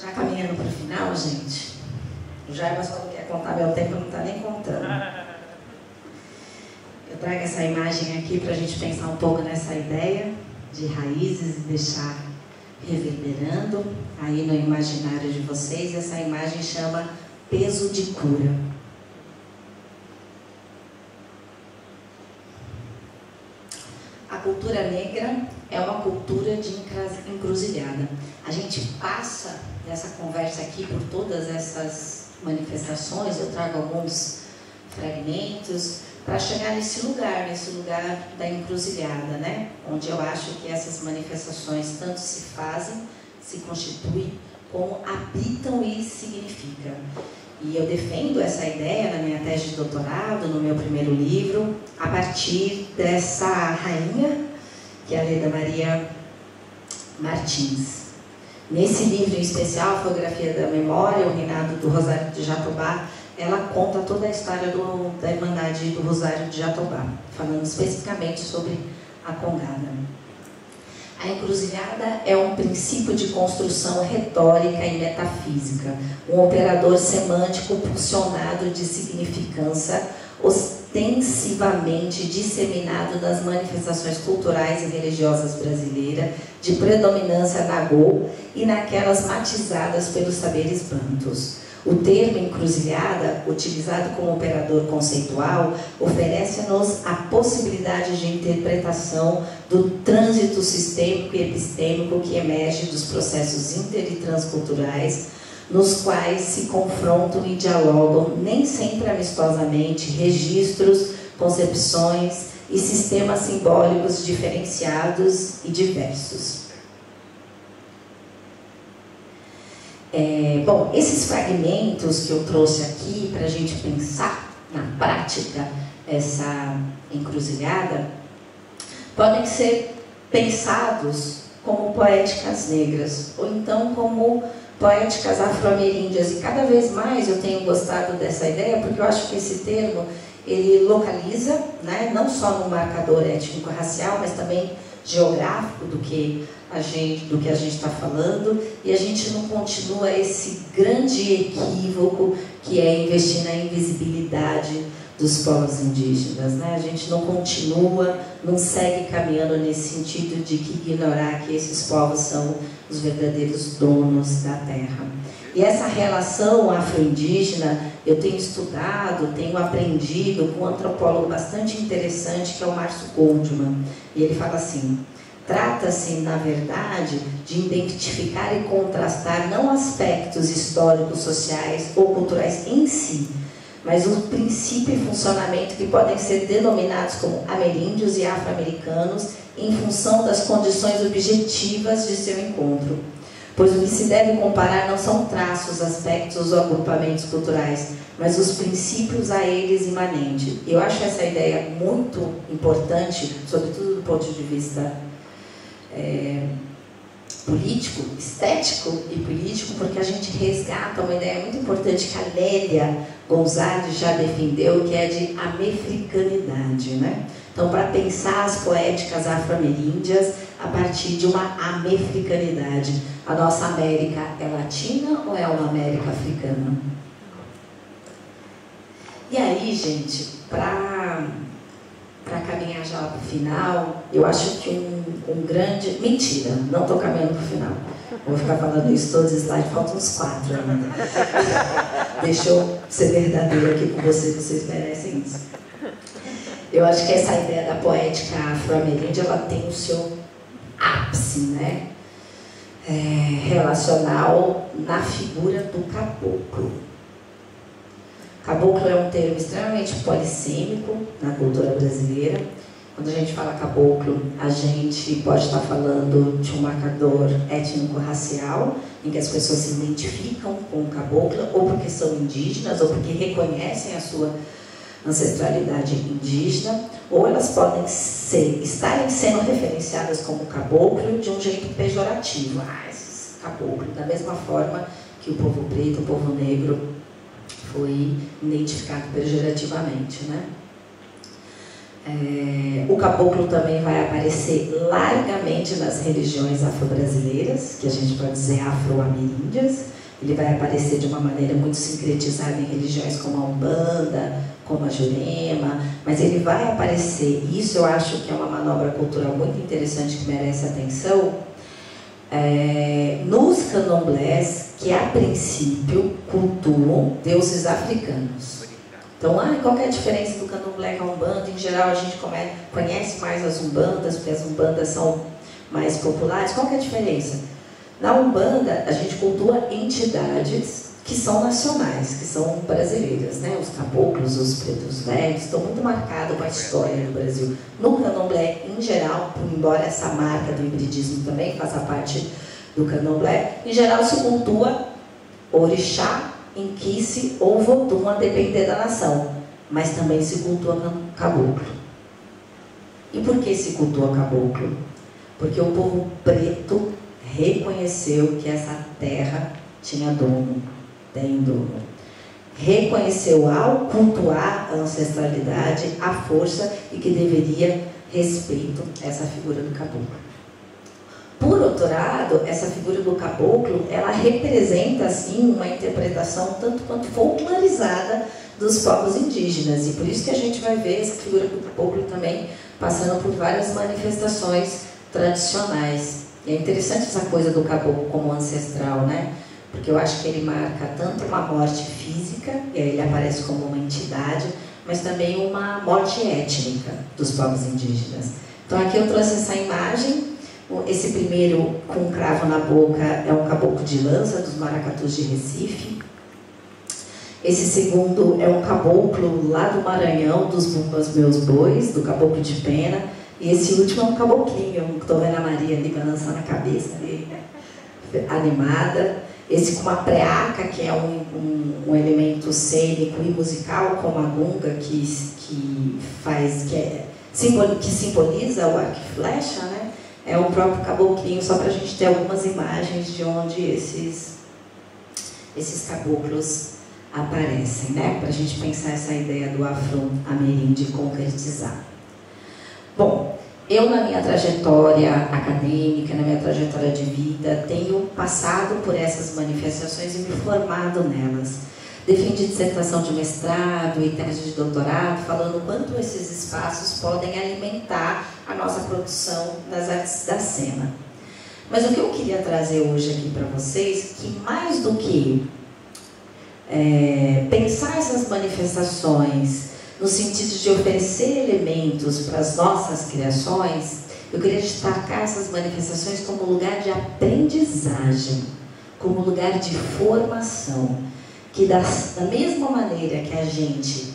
Já caminhando para o final, gente, o Jarbas, quando quer contar meu tempo, não está nem contando. Eu trago essa imagem aqui para a gente pensar um pouco nessa ideia de raízes e deixar reverberando aí no imaginário de vocês. Essa imagem chama peso de cura. A cultura cultura negra é uma cultura de encruzilhada. A gente passa nessa conversa aqui por todas essas manifestações, eu trago alguns fragmentos para chegar nesse lugar da encruzilhada, né? Onde eu acho que essas manifestações tanto se fazem, se constituem, como habitam e significam. E eu defendo essa ideia na minha tese de doutorado, no meu primeiro livro, a partir dessa rainha, que é a Leda Maria Martins. Nesse livro em especial, a Fotografia da Memória, o Reinado do Rosário de Jatobá, ela conta toda a história da Irmandade do Rosário de Jatobá, falando especificamente sobre a Congada. A encruzilhada é um princípio de construção retórica e metafísica, um operador semântico pulsionado de significância, ostensivamente disseminado nas manifestações culturais e religiosas brasileiras, de predominância nagô e naquelas matizadas pelos saberes bantus. O termo encruzilhada, utilizado como operador conceitual, oferece-nos a possibilidade de interpretação do trânsito sistêmico e epistêmico que emerge dos processos inter- e transculturais, nos quais se confrontam e dialogam, nem sempre amistosamente, registros, concepções e sistemas simbólicos diferenciados e diversos. Bom, esses fragmentos que eu trouxe aqui para a gente pensar na prática essa encruzilhada podem ser pensados como poéticas negras ou então como poéticas afro-ameríndias, e cada vez mais eu tenho gostado dessa ideia porque eu acho que esse termo ele localiza, né, não só no marcador étnico-racial, mas também geográfico do que a gente está falando, e a gente não continua esse grande equívoco que é investir na invisibilidade dos povos indígenas, né? A gente não continua, não segue caminhando nesse sentido de que ignorar que esses povos são os verdadeiros donos da terra. E essa relação afro-indígena eu tenho estudado, tenho aprendido com um antropólogo bastante interessante que é o Márcio Goldman, e ele fala assim: trata-se, na verdade, de identificar e contrastar não aspectos históricos, sociais ou culturais em si, mas o princípio e funcionamento que podem ser denominados como ameríndios e afro-americanos em função das condições objetivas de seu encontro. Pois o que se deve comparar não são traços, aspectos ou agrupamentos culturais, mas os princípios a eles imanentes. Eu acho essa ideia muito importante, sobretudo do ponto de vista político, estético e político, porque a gente resgata uma ideia muito importante que a Lélia Gonzalez já defendeu, que é de americanidade, né? Então, para pensar as poéticas afro-ameríndias a partir de uma americanidade. A nossa América é latina ou é uma América africana? E aí, gente, para caminhar já para o final, eu acho que um grande... Mentira, não estou caminhando para o final. Vou ficar falando isso todos os slides, faltam uns 4 ainda. Deixa eu ser verdadeira aqui com vocês merecem isso. Eu acho que essa ideia da poética afro-ameríndia, ela tem o seu ápice, né? Relacional na figura do caboclo. Caboclo é um termo extremamente polissêmico na cultura brasileira. Quando a gente fala caboclo, a gente pode estar falando de um marcador étnico-racial, em que as pessoas se identificam com o caboclo, ou porque são indígenas, ou porque reconhecem a sua ancestralidade indígena, ou elas podem estarem sendo referenciadas como caboclo de um jeito pejorativo. Esses caboclos, da mesma forma que o povo preto, o povo negro, foi identificado pejorativamente, né? O caboclo também vai aparecer largamente nas religiões afro-brasileiras, que a gente pode dizer afro-ameríndias. Ele vai aparecer de uma maneira muito sincretizada em religiões como a Umbanda, como a Jurema, mas ele vai aparecer, isso eu acho que é uma manobra cultural muito interessante que merece atenção, nos candomblés, que a princípio cultuam deuses africanos. Então, qual que é a diferença do candomblé com a umbanda? Em geral, a gente conhece mais as umbandas, porque as umbandas são mais populares. Qual que é a diferença? Na umbanda, a gente cultua entidades que são nacionais, que são brasileiras, né? Os caboclos, os pretos velhos, estão muito marcados com a história do Brasil. No candomblé, em geral, embora essa marca do hibridismo também faça parte do candomblé, em geral se cultua orixá, inquice ou vodum, a depender da nação, mas também se cultua caboclo. E por que se cultua caboclo? Porque o povo preto reconheceu que essa terra tinha dono, tem dono. Reconheceu ao cultuar a ancestralidade, a força e que deveria respeito a essa figura do caboclo. Por outro lado, essa figura do caboclo, ela representa, assim, uma interpretação tanto quanto folclorizada dos povos indígenas. E por isso que a gente vai ver essa figura do caboclo também passando por várias manifestações tradicionais. E é interessante essa coisa do caboclo como ancestral, né? Porque eu acho que ele marca tanto uma morte física, e aí ele aparece como uma entidade, mas também uma morte étnica dos povos indígenas. Então aqui eu trouxe essa imagem. Esse primeiro, com um cravo na boca, é um caboclo de lança dos maracatus de Recife. Esse segundo é um caboclo lá do Maranhão, dos Bumbas Meus Bois, do caboclo de pena. E esse último é um caboclinho, estou vendo a Maria ali balançando a cabeça, ali, animada. Esse com uma preaca, que é um elemento cênico e musical, como a gunga, que simboliza o arco e flecha, né? É o próprio caboclinho, só para a gente ter algumas imagens de onde esses caboclos aparecem, né? Para a gente pensar essa ideia do afro-ameríndio de concretizar. Bom, eu na minha trajetória acadêmica, na minha trajetória de vida, tenho passado por essas manifestações e me formado nelas. Defendi dissertação de mestrado e tese de doutorado, falando quanto esses espaços podem alimentar a nossa produção das artes da cena. Mas o que eu queria trazer hoje aqui para vocês, que mais do que pensar essas manifestações no sentido de oferecer elementos para as nossas criações, eu queria destacar essas manifestações como lugar de aprendizagem, como lugar de formação, que da mesma maneira que a gente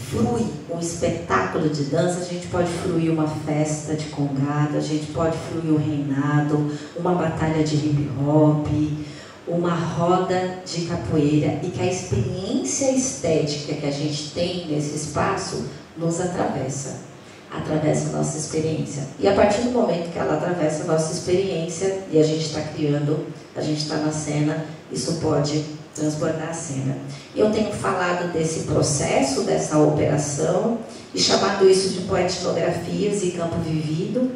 frui um espetáculo de dança, a gente pode fruir uma festa de congado, a gente pode fruir um reinado, uma batalha de hip hop, uma roda de capoeira, e que a experiência estética que a gente tem nesse espaço nos atravessa a nossa experiência. E a partir do momento que ela atravessa a nossa experiência e a gente está criando, a gente está na cena, isso pode transbordar a cena. Eu tenho falado desse processo, dessa operação, e chamado isso de poetnografias e campo vivido.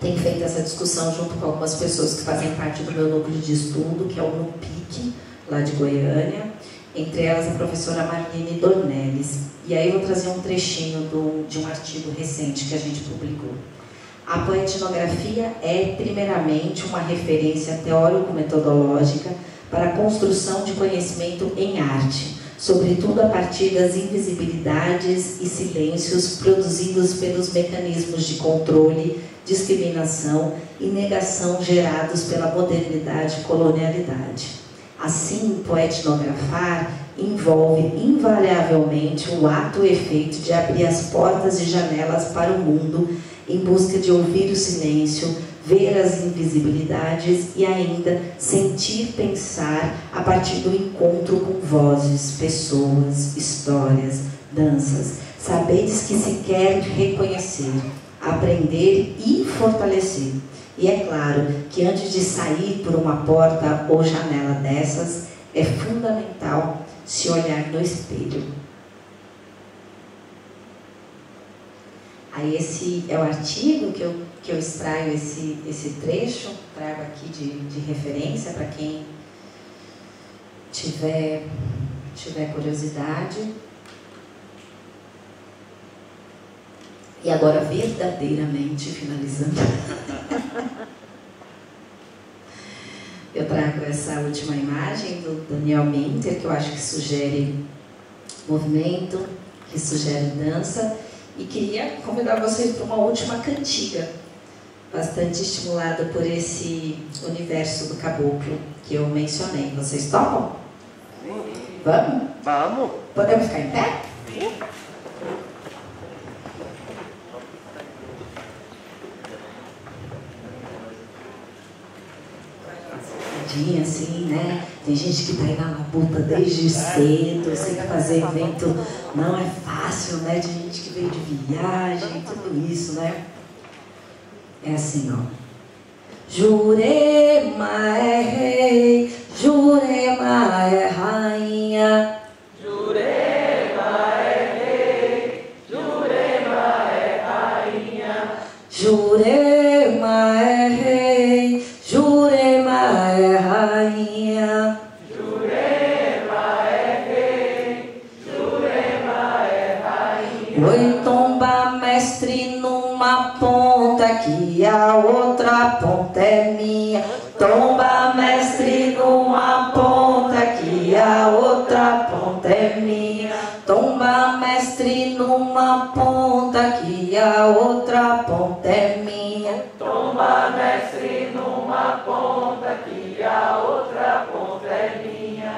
Tenho feito essa discussão junto com algumas pessoas que fazem parte do meu núcleo de estudo, que é o NUPIC, lá de Goiânia, entre elas a professora Marlene Dornelles. E aí eu vou trazer um trechinho de um artigo recente que a gente publicou. A poetnografia é, primeiramente, uma referência teórico-metodológica para a construção de conhecimento em arte, sobretudo a partir das invisibilidades e silêncios produzidos pelos mecanismos de controle, discriminação e negação gerados pela modernidade e colonialidade. Assim, poetnografar envolve invariavelmente o ato e efeito de abrir as portas e janelas para o mundo em busca de ouvir o silêncio, ver as invisibilidades e ainda sentir, pensar a partir do encontro com vozes, pessoas, histórias, danças, saberes que se quer reconhecer, aprender e fortalecer. E é claro que antes de sair por uma porta ou janela dessas, é fundamental se olhar no espelho. Aí esse é o artigo que eu extraio esse trecho, trago aqui de referência para quem tiver curiosidade. E agora, verdadeiramente, finalizando, eu trago essa última imagem do Daniel Minter, que eu acho que sugere movimento que sugere dança, e queria convidar vocês para uma última cantiga, bastante estimulada por esse universo do caboclo que eu mencionei. Vocês topam? Sim. Vamos? Vamos. Podemos ficar em pé? Assim, né? Tem gente que tá aí na labuta desde cedo, sei que fazer evento não é fácil, né? De gente que veio de viagem, tudo isso, né? É assim, ó. Jurema é rei, Jurema é rainha. Jurema é rei, Jurema é rainha. Jurema é rei, Jurema é rainha. Jurema é rei, Jurema é rainha. Oi, tomba mestre numa ponta, que a outra ponta é minha. Tomba mestre numa ponta, que a outra ponta é minha. Tomba mestre numa ponta, que a outra ponta é minha. Tomba mestre numa ponta, que a outra ponta é minha.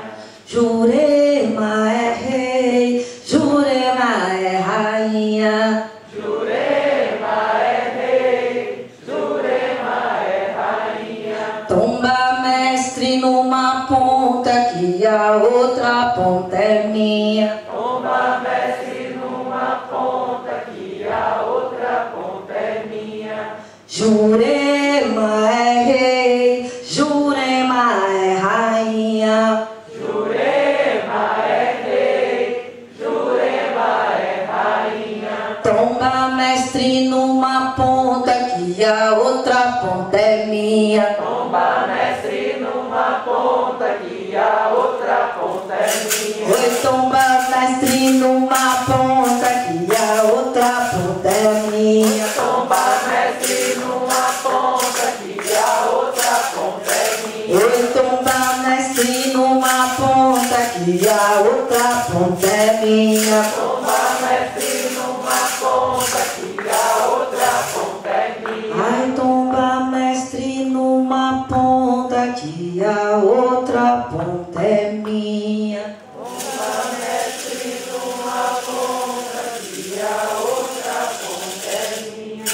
Jurema é rei, Jurema é rainha. Jurema é rei, Jurema é rainha. Tomba mestre numa ponta, que a outra ponta é minha. Tomba mestre numa ponta, que a outra ponta é minha. Jurema é rei, Jurema é rainha. Jurema é rei, Jurema é rainha. Tomba mestre numa ponta, que a outra ponta é minha. Tomba mestre numa ponta, que a outra ponta é minha. Oi, tomba mestre numa ponta, que a outra ponta é minha. Tomba mestre numa ponta, que a outra ponta é minha. Oi, tomba mestre numa ponta, que a outra ponta é minha. Tomba mestre numa ponta, que a outra ponta é minha. Ai, tomba mestre numa ponta, que a outra ponta é minha. Tomba mestre numa ponta, que a outra ponta é minha.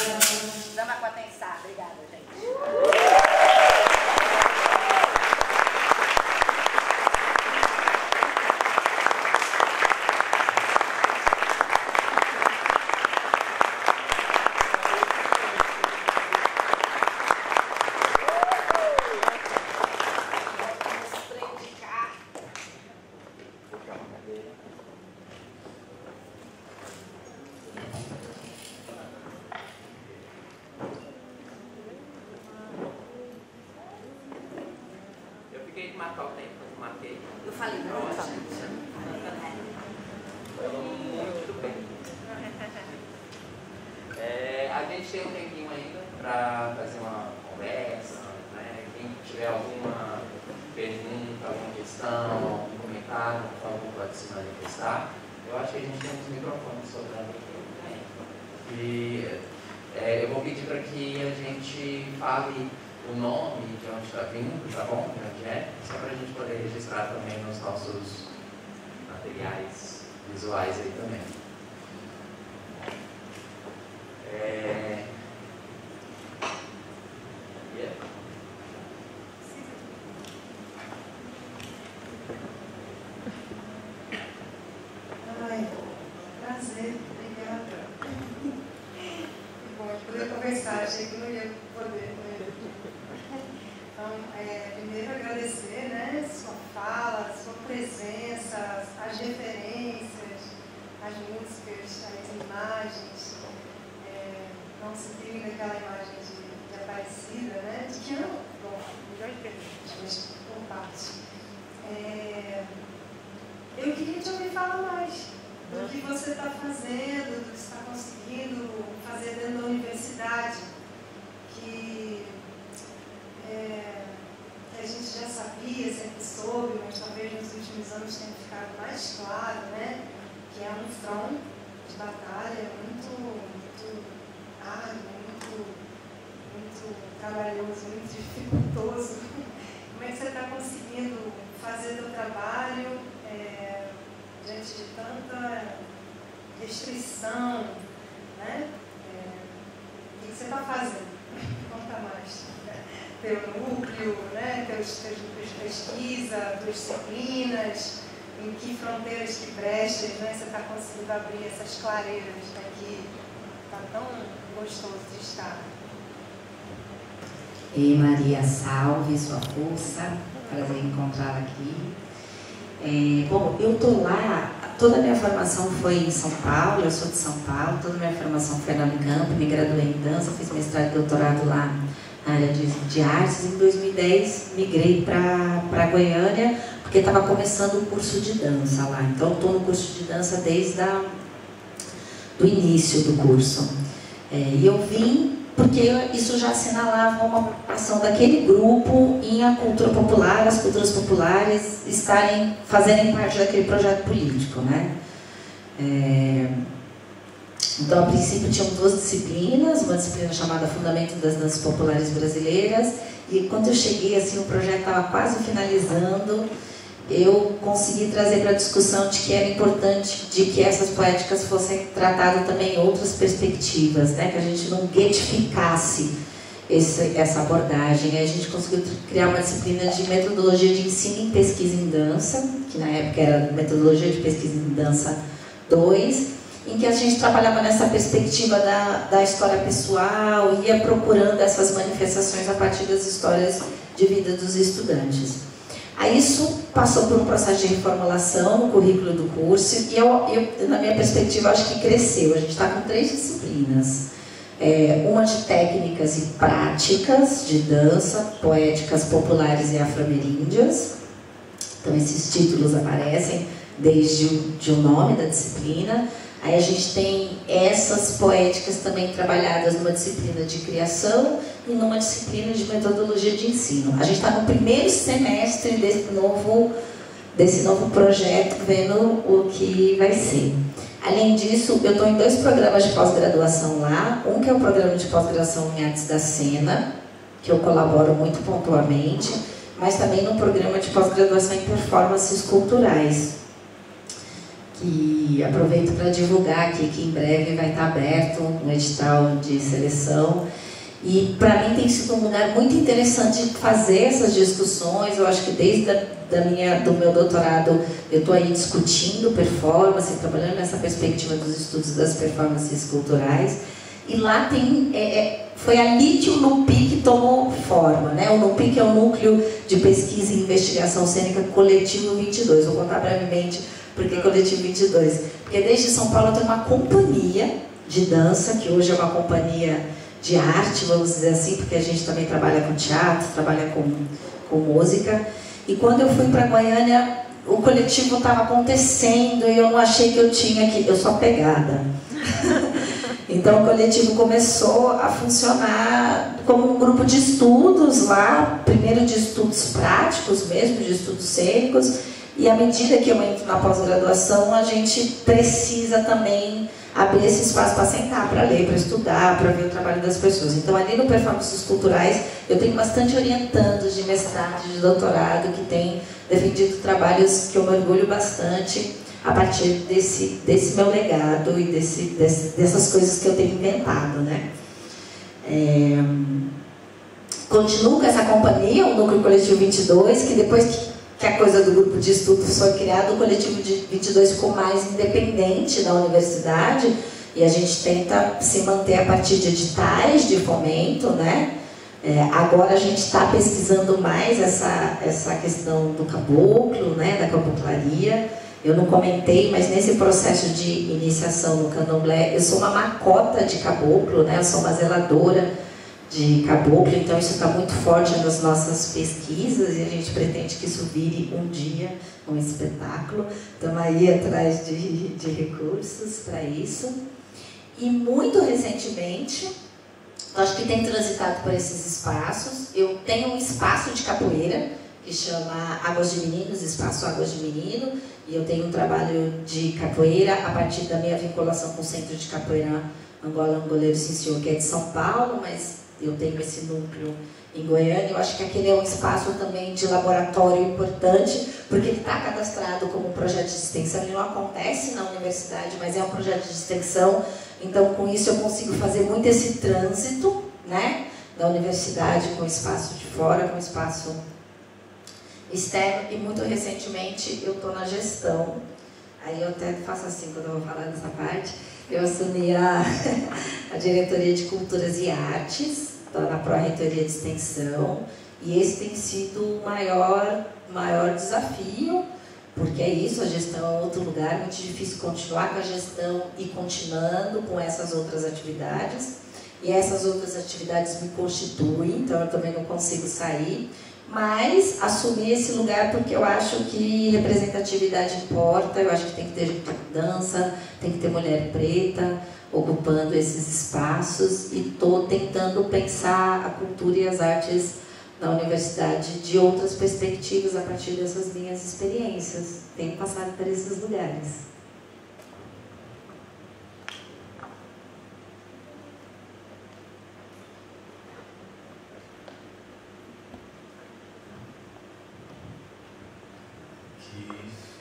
Dama com atenção. Obrigada, gente. Eu fiquei de marcar o tempo, mas eu marquei. Eu falei, não, gente. Falou muito bem. A gente tem um tempinho ainda para fazer uma conversa, né? Quem tiver alguma pergunta, alguma questão, algum comentário, por favor, pode se manifestar. Eu acho que a gente tem uns microfones sobrando aqui. E eu vou pedir para que a gente fale o nome de onde está vindo, tá bom? De onde é, só para a gente poder registrar também nos nossos materiais visuais aí também. Ai, prazer, obrigada. Bom, poder conversar, achei que não ia poder. Então, primeiro agradecer, né, sua fala, sua presença, as referências, as músicas, as imagens. Não se tem naquela imagem de Aparecida, né? De que ano? Bom, mas por parte. Eu queria te ouvir falar mais do que você está fazendo, do que você está conseguindo fazer dentro da universidade, que a gente já sabia, sempre soube, mas talvez nos últimos anos tenha ficado mais claro, né? muito trabalhoso, muito dificultoso. Como é que você está conseguindo fazer o trabalho diante de tanta restrição, né? O que você está fazendo? Conta mais. Teu núcleo, né? Teus pesquisa, tuas disciplinas, em que fronteiras, que brechas, né? Você está conseguindo abrir essas clareiras, né? Que está tão gostoso de estar. Ei, Maria, salve, sua força, prazer em encontrá-la aqui. Bom, eu tô lá, toda a minha formação foi em São Paulo, eu sou de São Paulo, toda a minha formação foi na Unicamp, me graduei em dança, fiz mestrado e doutorado lá na área de artes. Em 2010 migrei para Goiânia, porque estava começando o curso de dança lá, então estou no curso de dança desde do início do curso. E eu vim porque isso já assinalava uma ação daquele grupo em a cultura popular, as culturas populares fazerem parte daquele projeto político, né? Então, a princípio, tinham duas disciplinas, uma disciplina chamada Fundamento das Danças Populares Brasileiras, e quando eu cheguei, assim, o projeto estava quase finalizando, eu consegui trazer para a discussão de que era importante de que essas poéticas fossem tratadas também em outras perspectivas, né? Que a gente não guetificasse essa abordagem. Aí a gente conseguiu criar uma disciplina de metodologia de ensino em pesquisa em dança, que na época era metodologia de pesquisa em dança 2, em que a gente trabalhava nessa perspectiva da história pessoal, ia procurando essas manifestações a partir das histórias de vida dos estudantes. Aí isso passou por um processo de reformulação no currículo do curso e eu na minha perspectiva, acho que cresceu. A gente está com 3 disciplinas. Uma de técnicas e práticas de dança, poéticas populares e afro-ameríndias. Então, esses títulos aparecem desde o nome da disciplina. Aí a gente tem essas poéticas também trabalhadas numa disciplina de criação e numa disciplina de metodologia de ensino. A gente está no primeiro semestre desse novo projeto, vendo o que vai ser. Além disso, eu estou em 2 programas de pós-graduação lá. Um que é o programa de pós-graduação em Artes da Cena, que eu colaboro muito pontualmente, mas também no programa de pós-graduação em performances culturais, que aproveito para divulgar aqui que em breve vai estar aberto um edital de seleção. E para mim tem sido um lugar muito interessante fazer essas discussões. Eu acho que desde do meu doutorado eu estou aí discutindo performance, trabalhando nessa perspectiva dos estudos das performances culturais. E lá foi ali que o NUPI que tomou forma, né? O NUPI que é o Núcleo de Pesquisa e Investigação Cênica Coletivo 22. Vou contar brevemente porque Coletivo 22. Porque desde São Paulo tem uma companhia de dança, que hoje é uma companhia de arte, vamos dizer assim, porque a gente também trabalha com teatro, trabalha com música. E quando eu fui para Goiânia, o coletivo estava acontecendo e eu não achei que eu tinha que... Eu sou apegada. Então o coletivo começou a funcionar como um grupo de estudos lá, primeiro de estudos práticos mesmo, de estudos cênicos, e à medida que eu entro na pós-graduação, a gente precisa também abrir esse espaço para sentar, para ler, para estudar, para ver o trabalho das pessoas. Então, ali no Performances Culturais, eu tenho bastante orientandos de mestrado, de doutorado, que têm defendido trabalhos que eu me orgulho bastante a partir desse meu legado e dessas coisas que eu tenho inventado, né? Continuo com essa companhia, o Núcleo Coletivo 22, que depois que a coisa do grupo de estudos foi criado, o Coletivo 22 ficou mais independente da universidade e a gente tenta se manter a partir de editais de fomento, né? Agora a gente está pesquisando mais essa questão do caboclo, né? Da caboclaria. Eu não comentei, mas nesse processo de iniciação no candomblé, eu sou uma macota de caboclo, né? Eu sou uma zeladora de caboclo, então isso está muito forte nas nossas pesquisas e a gente pretende que isso vire um dia um espetáculo. Estamos aí atrás de recursos para isso. E muito recentemente, acho que tem transitado por esses espaços. Eu tenho um espaço de capoeira que chama Águas de Meninos, Espaço Águas de Menino, e eu tenho um trabalho de capoeira a partir da minha vinculação com o Centro de Capoeira Angola Angoleiro Sim Senhor, que é de São Paulo, mas eu tenho esse núcleo em Goiânia. Eu acho que aquele é um espaço também de laboratório importante, porque ele está cadastrado como um projeto de extensão. Ele não acontece na universidade, mas é um projeto de extensão. Então, com isso, eu consigo fazer muito esse trânsito, né, da universidade com o espaço de fora, com o espaço externo. E muito recentemente eu estou na gestão. Aí eu até faço assim quando eu vou falar dessa parte. Eu assumi a diretoria de Culturas e Artes, na Pró-Reitoria de Extensão, e esse tem sido o maior desafio, porque é isso, a gestão é outro lugar, muito difícil continuar com a gestão e continuando com essas outras atividades, e essas outras atividades me constituem, então eu também não consigo sair, mas assumir esse lugar porque eu acho que representatividade importa, eu acho que tem que ter gente que dança, tem que ter mulher preta ocupando esses espaços, e estou tentando pensar a cultura e as artes na universidade de outras perspectivas a partir dessas minhas experiências. Tenho passado por esses lugares.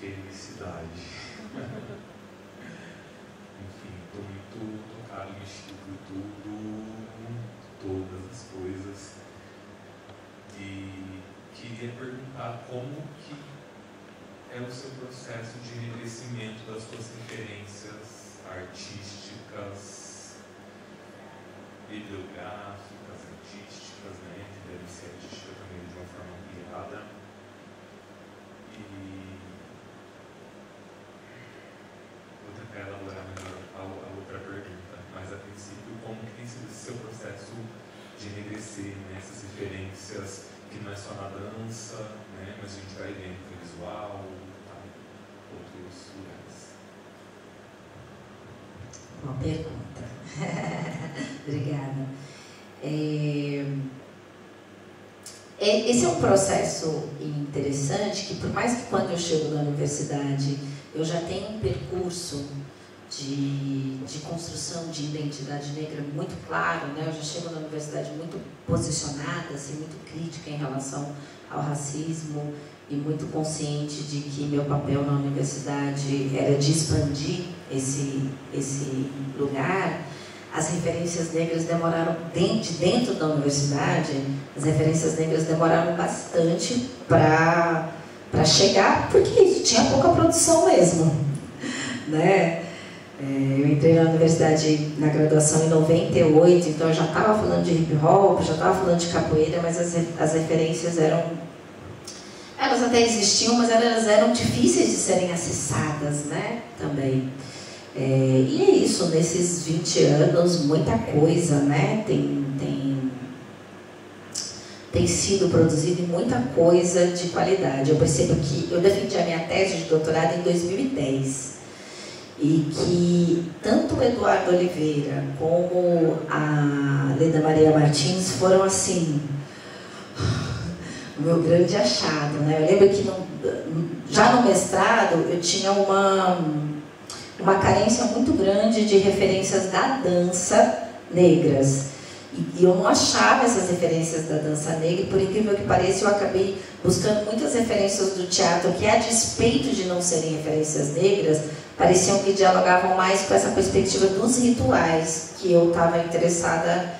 Felicidade. Enfim, estou muito tocado, mexido por tudo, todas as coisas. E queria perguntar como que é o seu processo de enriquecimento das suas referências artísticas, bibliográficas, artísticas, né? Que devem ser artísticas também de uma forma ampliada. Vou tentar elaborar melhor a outra pergunta, mas a princípio, como que tem sido esse seu processo de enriquecer nessas referências que não é só na dança, né, mas a gente vai vendo no visual, tá, outros lugares. Boa pergunta. Obrigada. Esse é um processo interessante que, por mais que quando eu chego na universidade eu já tenho um percurso de construção de identidade negra muito claro, né? Eu já chego na universidade muito posicionada, assim, muito crítica em relação ao racismo e muito consciente de que meu papel na universidade era de expandir esse lugar. As referências negras demoraram, dentro da universidade, as referências negras demoraram bastante para chegar, porque tinha pouca produção mesmo, né? Eu entrei na universidade, na graduação, em 98, então eu já estava falando de hip hop, já estava falando de capoeira, mas as referências elas até existiam, mas elas eram difíceis de serem acessadas, né? Também. E é isso, nesses 20 anos, muita coisa, né? Tem sido produzida muita coisa de qualidade. Eu percebo que eu defendi a minha tese de doutorado em 2010 e que tanto o Eduardo Oliveira como a Leda Maria Martins foram assim o meu grande achado, né? Eu lembro que já no mestrado eu tinha uma carência muito grande de referências da dança negras. E eu não achava essas referências da dança negra, por incrível que pareça, eu acabei buscando muitas referências do teatro que, a despeito de não serem referências negras, pareciam que dialogavam mais com essa perspectiva dos rituais que eu estava interessada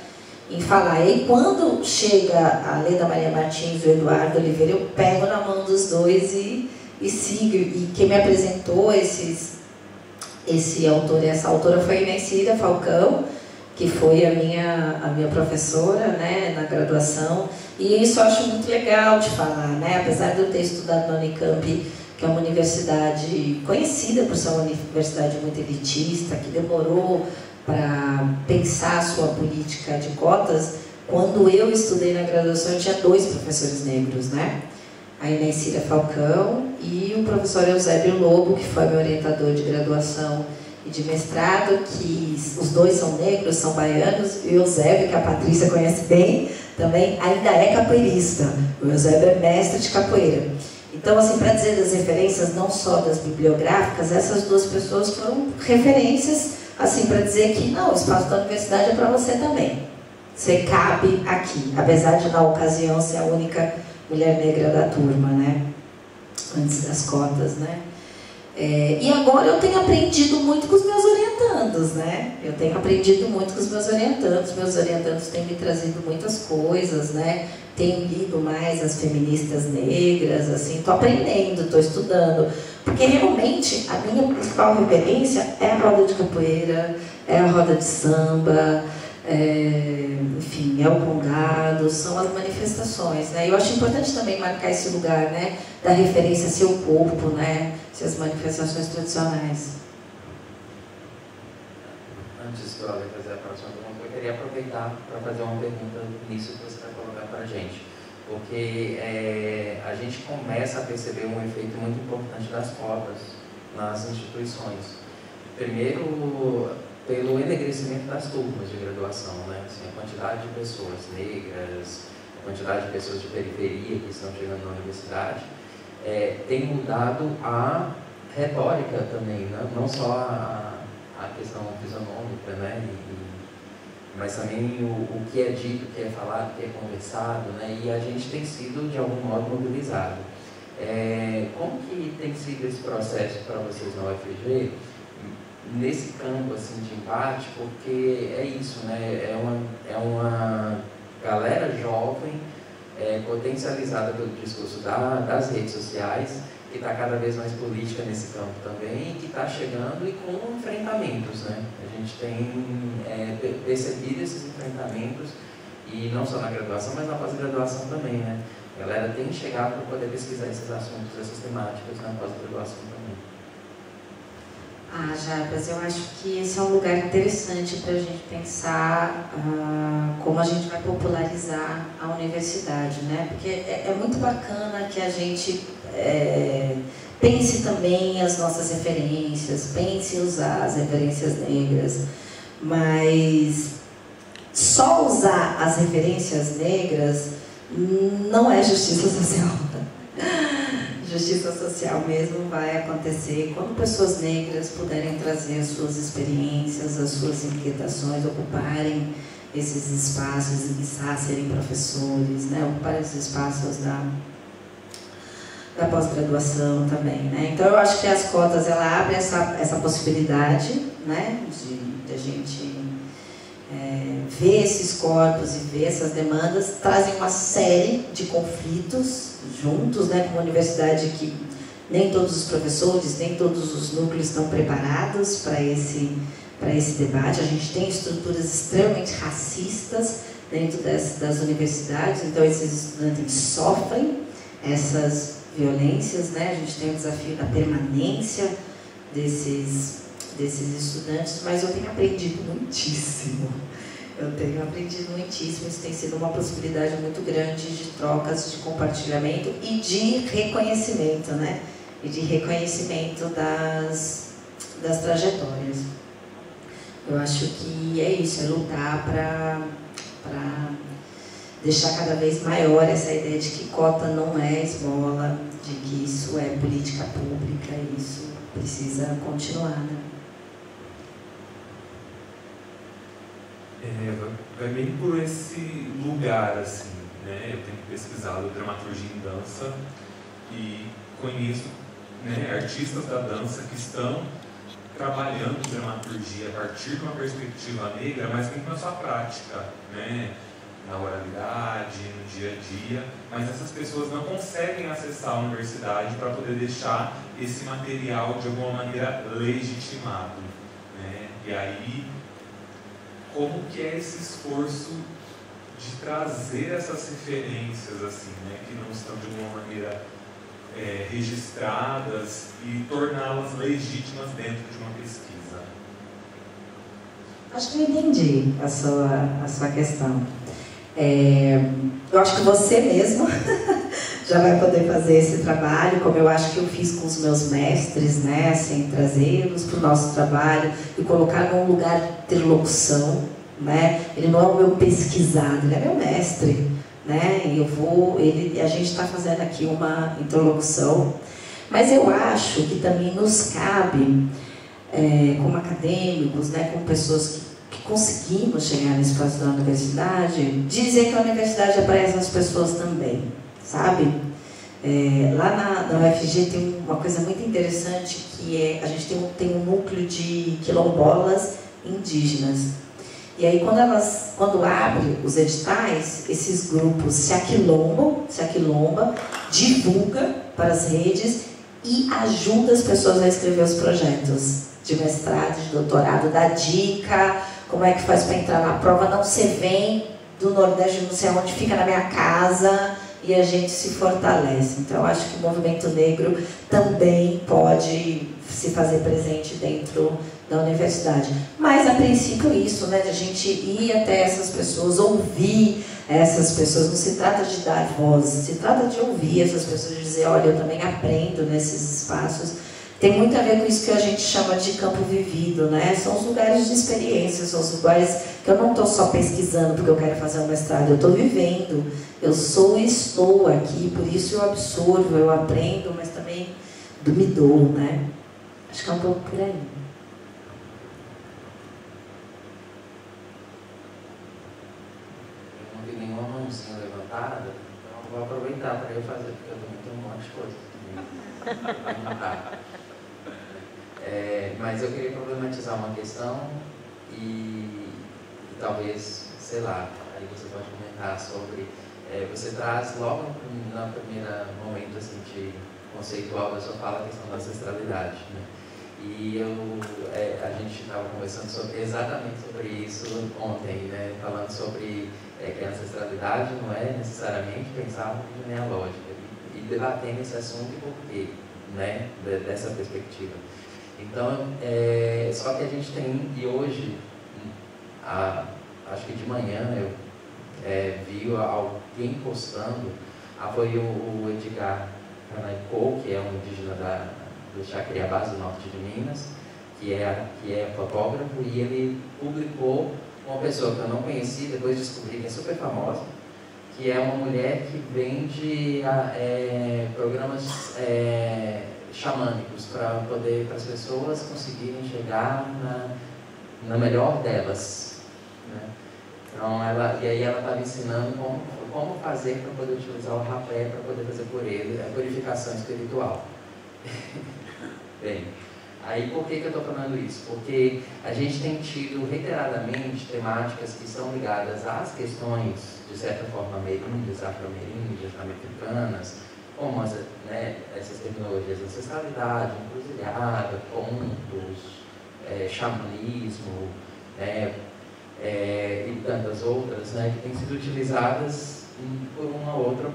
em falar. E quando chega a Leda Maria Martins e o Eduardo Oliveira, eu pego na mão dos dois e sigo. E quem me apresentou esse autor e essa autora foi a Inês Falcão, que foi a minha professora, né, na graduação, e isso eu acho muito legal de falar, né, apesar de eu ter estudado na Unicamp, que é uma universidade conhecida por ser uma universidade muito elitista, que demorou para pensar a sua política de cotas. Quando eu estudei na graduação, eu tinha 2 professores negros, né, a Inês Falcão e o professor Eusébio Lobo, que foi meu orientador de graduação e de mestrado, que os 2 são negros, são baianos, e o Eusébio, que a Patrícia conhece bem, também ainda é capoeirista. O Eusébio é mestre de capoeira. Então, assim, para dizer das referências, não só das bibliográficas, essas 2 pessoas foram referências, assim, para dizer que, não, o espaço da universidade é para você também. você cabe aqui, apesar de na ocasião ser a única mulher negra da turma, né? Antes das cotas, né? E agora eu tenho aprendido muito com os meus orientandos, né? Eu tenho aprendido muito com os meus orientandos têm me trazido muitas coisas, né? Tenho lido mais as feministas negras, assim, tô aprendendo, tô estudando, porque realmente a minha principal referência é a roda de capoeira, é a roda de samba, enfim, é o congado, são as manifestações, né? Eu acho importante também marcar esse lugar, né? Da referência a seu corpo, né? As manifestações tradicionais. Antes que eu fazer a próxima pergunta, eu queria aproveitar para fazer uma pergunta nisso que você vai colocar para a gente. Porque a gente começa a perceber um efeito muito importante das cotas nas instituições. Primeiro, pelo enegrecimento das turmas de graduação, né? Assim, a quantidade de pessoas negras, a quantidade de pessoas de periferia que estão chegando na universidade, tem mudado a retórica também, né? Não só a questão fisonômica, né? Mas também o que é dito, o que é falado, o que é conversado, né? E a gente tem sido, de algum modo, mobilizado. Como que tem sido esse processo para vocês na UFG, nesse campo assim, de embate? Porque é isso, né? É uma galera jovem, potencializada pelo discurso das redes sociais, que está cada vez mais política nesse campo também, e que está chegando e com enfrentamentos, né? A gente tem percebido esses enfrentamentos, e não só na graduação, mas na pós-graduação também, né? A galera tem chegado para poder pesquisar esses assuntos, essas temáticas na pós-graduação também. Jarbas, eu acho que esse é um lugar interessante para a gente pensar como a gente vai popularizar a universidade, né? Porque é muito bacana que a gente pense também as nossas referências, pense em usar as referências negras, mas só usar as referências negras não é justiça social. Justiça social mesmo vai acontecer quando pessoas negras puderem trazer as suas experiências, as suas inquietações, ocuparem esses espaços, serem professores, né? Ocuparem os espaços da pós-graduação também, né? Então eu acho que as cotas ela abre essa possibilidade, né? De a gente ver esses corpos e ver essas demandas, trazem uma série de conflitos juntos, né, com uma universidade que nem todos os professores, nem todos os núcleos estão preparados para esse debate. A gente tem estruturas extremamente racistas dentro das universidades, então esses estudantes sofrem essas violências, né? A gente tem o desafio da permanência desses estudantes, mas eu tenho aprendido muitíssimo. Isso tem sido uma possibilidade muito grande de trocas, de compartilhamento e de reconhecimento, né? E de reconhecimento das trajetórias. Eu acho que é isso, é lutar para deixar cada vez maior essa ideia de que cota não é esmola, de que isso é política pública e isso precisa continuar, né? Vai bem por esse lugar, assim, né? Eu tenho pesquisado dramaturgia em dança e conheço, né, artistas da dança que estão trabalhando dramaturgia a partir de uma perspectiva negra, mas muito na sua prática, né? Na oralidade, no dia a dia, mas essas pessoas não conseguem acessar a universidade para poder deixar esse material de alguma maneira legitimado, né? E aí, como que é esse esforço de trazer essas referências, assim, né, que não estão de alguma maneira registradas e torná-las legítimas dentro de uma pesquisa? Acho que eu entendi a sua questão. Eu acho que você mesmo já vai poder fazer esse trabalho, como eu acho que eu fiz com os meus mestres, né? Assim, trazê-los para o nosso trabalho e colocar num lugar de interlocução, né? Ele não é o meu pesquisado, ele é meu mestre, né? E a gente está fazendo aqui uma interlocução, mas eu acho que também nos cabe, como acadêmicos, né? Como pessoas que conseguimos chegar no espaço da universidade, dizer que a universidade é para essas pessoas também, sabe? Lá na UFG tem uma coisa muito interessante, que é, a gente tem um núcleo de quilombolas indígenas. E aí quando abre os editais, esses grupos se aquilomba, divulga para as redes e ajuda as pessoas a escrever os projetos de mestrado, de doutorado, dá dica, como é que faz para entrar na prova, não, você vem do Nordeste, não sei onde, fica na minha casa e a gente se fortalece. Então eu acho que o movimento negro também pode se fazer presente dentro da universidade. Mas a princípio isso, né, de a gente ir até essas pessoas, ouvir essas pessoas, não se trata de dar voz, se trata de ouvir essas pessoas, de dizer, olha, eu também aprendo nesses espaços. Tem muito a ver com isso que a gente chama de campo vivido, né? São os lugares de experiência, são os lugares que eu não estou só pesquisando porque eu quero fazer um mestrado, eu estou vivendo, eu sou e estou aqui, por isso eu absorvo, eu aprendo, mas também me dou, né? Acho que é um pouco por aí. Eu não vi nenhuma mãozinha levantada, então eu vou aproveitar para eu fazer, porque eu também tenho um monte de coisa. Mas eu queria problematizar uma questão e talvez, sei lá, aí você pode comentar sobre... você traz logo no primeiro momento assim, de conceitual da sua fala a questão da ancestralidade, né? E a gente estava conversando exatamente sobre isso ontem, né? Falando sobre que a ancestralidade não é necessariamente pensar uma genealógica e debatendo esse assunto e por quê, né? Dessa perspectiva. Então, só que a gente tem, e hoje, acho que de manhã eu vi alguém postando, foi o Edgar Canaicô, que é um indígena do Jacriabás, do norte de Minas, que é fotógrafo, e ele publicou uma pessoa que eu não conheci, depois descobri que é super famosa, que é uma mulher que vende programas xamânicos para as pessoas conseguirem chegar na melhor delas, né? Então e aí ela estava ensinando como fazer para poder utilizar o rapé para poder fazer por ele a purificação espiritual. Bem, aí por que eu estou falando isso? Porque a gente tem tido reiteradamente temáticas que são ligadas às questões, de certa forma, ameríndias, afro-ameríndias, africanas, como essas terminologias de ancestralidade, encruzilhada, pontos, xamanismo, e tantas outras, né, que têm sido utilizadas por uma outra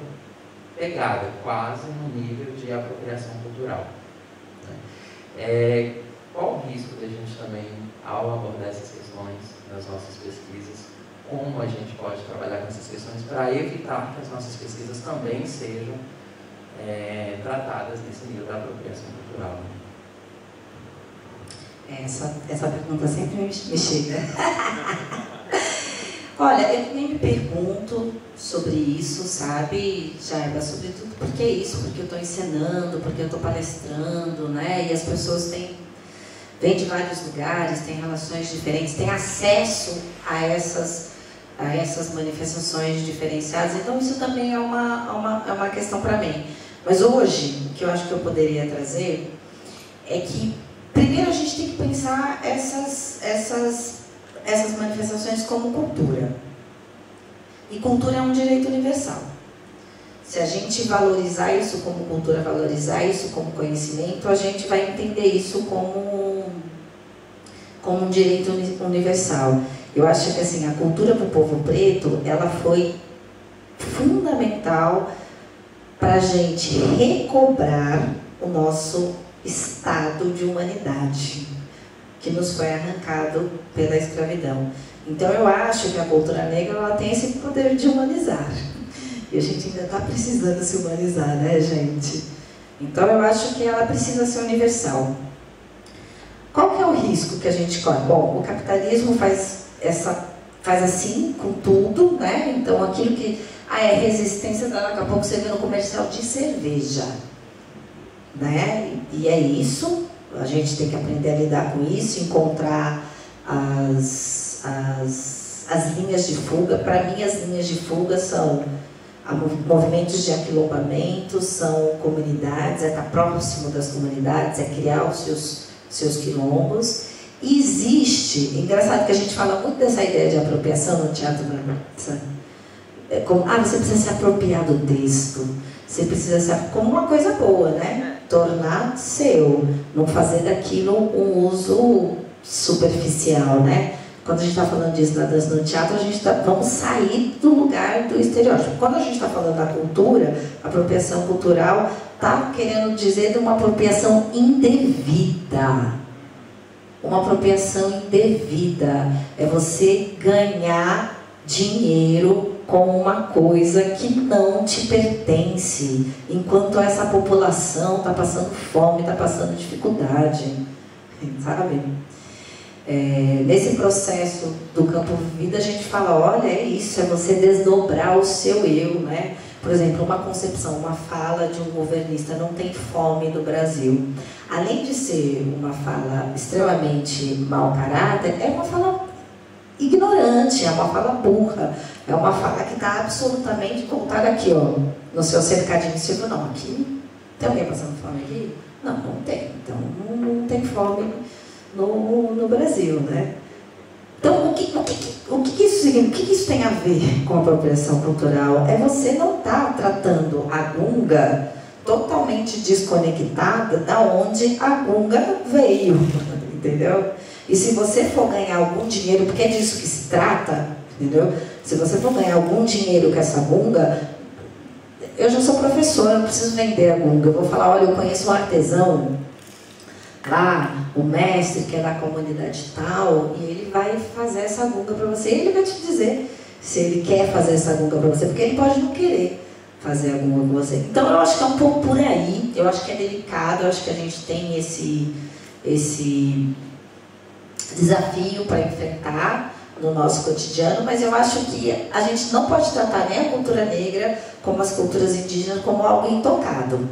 pegada, quase no nível de apropriação cultural, né? Qual o risco da gente também, ao abordar essas questões nas nossas pesquisas, como a gente pode trabalhar com essas questões para evitar que as nossas pesquisas também sejam tratadas nesse nível da apropriação cultural? Essa pergunta sempre me chega. Olha, eu nem me pergunto sobre isso, sabe, Jaiba, sobre tudo, por que isso? Porque eu estou ensinando, porque eu estou palestrando, né? E as pessoas vêm de vários lugares, têm relações diferentes, têm acesso a essas manifestações diferenciadas. Então isso também é uma questão para mim. Mas hoje, o que eu acho que eu poderia trazer é que primeiro a gente tem que pensar essas manifestações como cultura. E cultura é um direito universal. Se a gente valorizar isso como cultura, valorizar isso como conhecimento, a gente vai entender isso como um direito universal. Eu acho que assim, a cultura para o povo preto, ela foi fundamental para a gente recobrar o nosso estado de humanidade, que nos foi arrancado pela escravidão. Então eu acho que a cultura negra ela tem esse poder de humanizar. E a gente ainda está precisando se humanizar, né, gente? Então eu acho que ela precisa ser universal. Qual que é o risco que a gente corre? Bom, o capitalismo faz assim com tudo, né? Então aquilo que é resistência, daqui a pouco você vê no comercial de cerveja, né? E é isso, a gente tem que aprender a lidar com isso, encontrar as as linhas de fuga. Para mim, as linhas de fuga são movimentos de aquilombamento, são comunidades, é estar próximo das comunidades, é criar os seus quilombos. E existe, é engraçado que a gente fala muito dessa ideia de apropriação no teatro da dança, como, você precisa se apropriar do texto, você precisa se, como uma coisa boa, né? Tornar seu, não fazer daquilo um uso superficial, né? Quando a gente está falando disso na dança no teatro, vamos sair do lugar do estereótipo. Quando a gente está falando da cultura, apropriação cultural está querendo dizer de uma apropriação indevida. Uma apropriação indevida é você ganhar dinheiro com uma coisa que não te pertence, enquanto essa população está passando fome, está passando dificuldade, sabe? Nesse processo do campo vivido, a gente fala, olha, é isso, é você desdobrar o seu eu, né? Por exemplo, uma concepção, uma fala de um governista, não tem fome no Brasil. Além de ser uma fala extremamente mau caráter, é uma fala ignorante, é uma fala burra, é uma fala que está absolutamente voltada aqui, ó, no seu cercadinho. Você fala, não, aqui, tem alguém passando fome aqui? Não, não tem. Então, não tem fome no Brasil, né? Então, o que isso significa? O que isso tem a ver com a apropriação cultural? É você não estar tratando a gunga totalmente desconectada da onde a gunga veio, entendeu? E se você for ganhar algum dinheiro, porque é disso que se trata, entendeu? Se você for ganhar algum dinheiro com essa gunga, eu já sou professora, não preciso vender a gunga. Eu vou falar, olha, eu conheço um artesão lá, o mestre que é da comunidade tal, e ele vai fazer essa gunga para você. E ele vai te dizer se ele quer fazer essa gunga para você, porque ele pode não querer fazer a gunga com você. Então eu acho que é um pouco por aí, eu acho que é delicado, eu acho que a gente tem esse desafio para enfrentar no nosso cotidiano, mas eu acho que a gente não pode tratar nem a cultura negra como as culturas indígenas como algo intocado.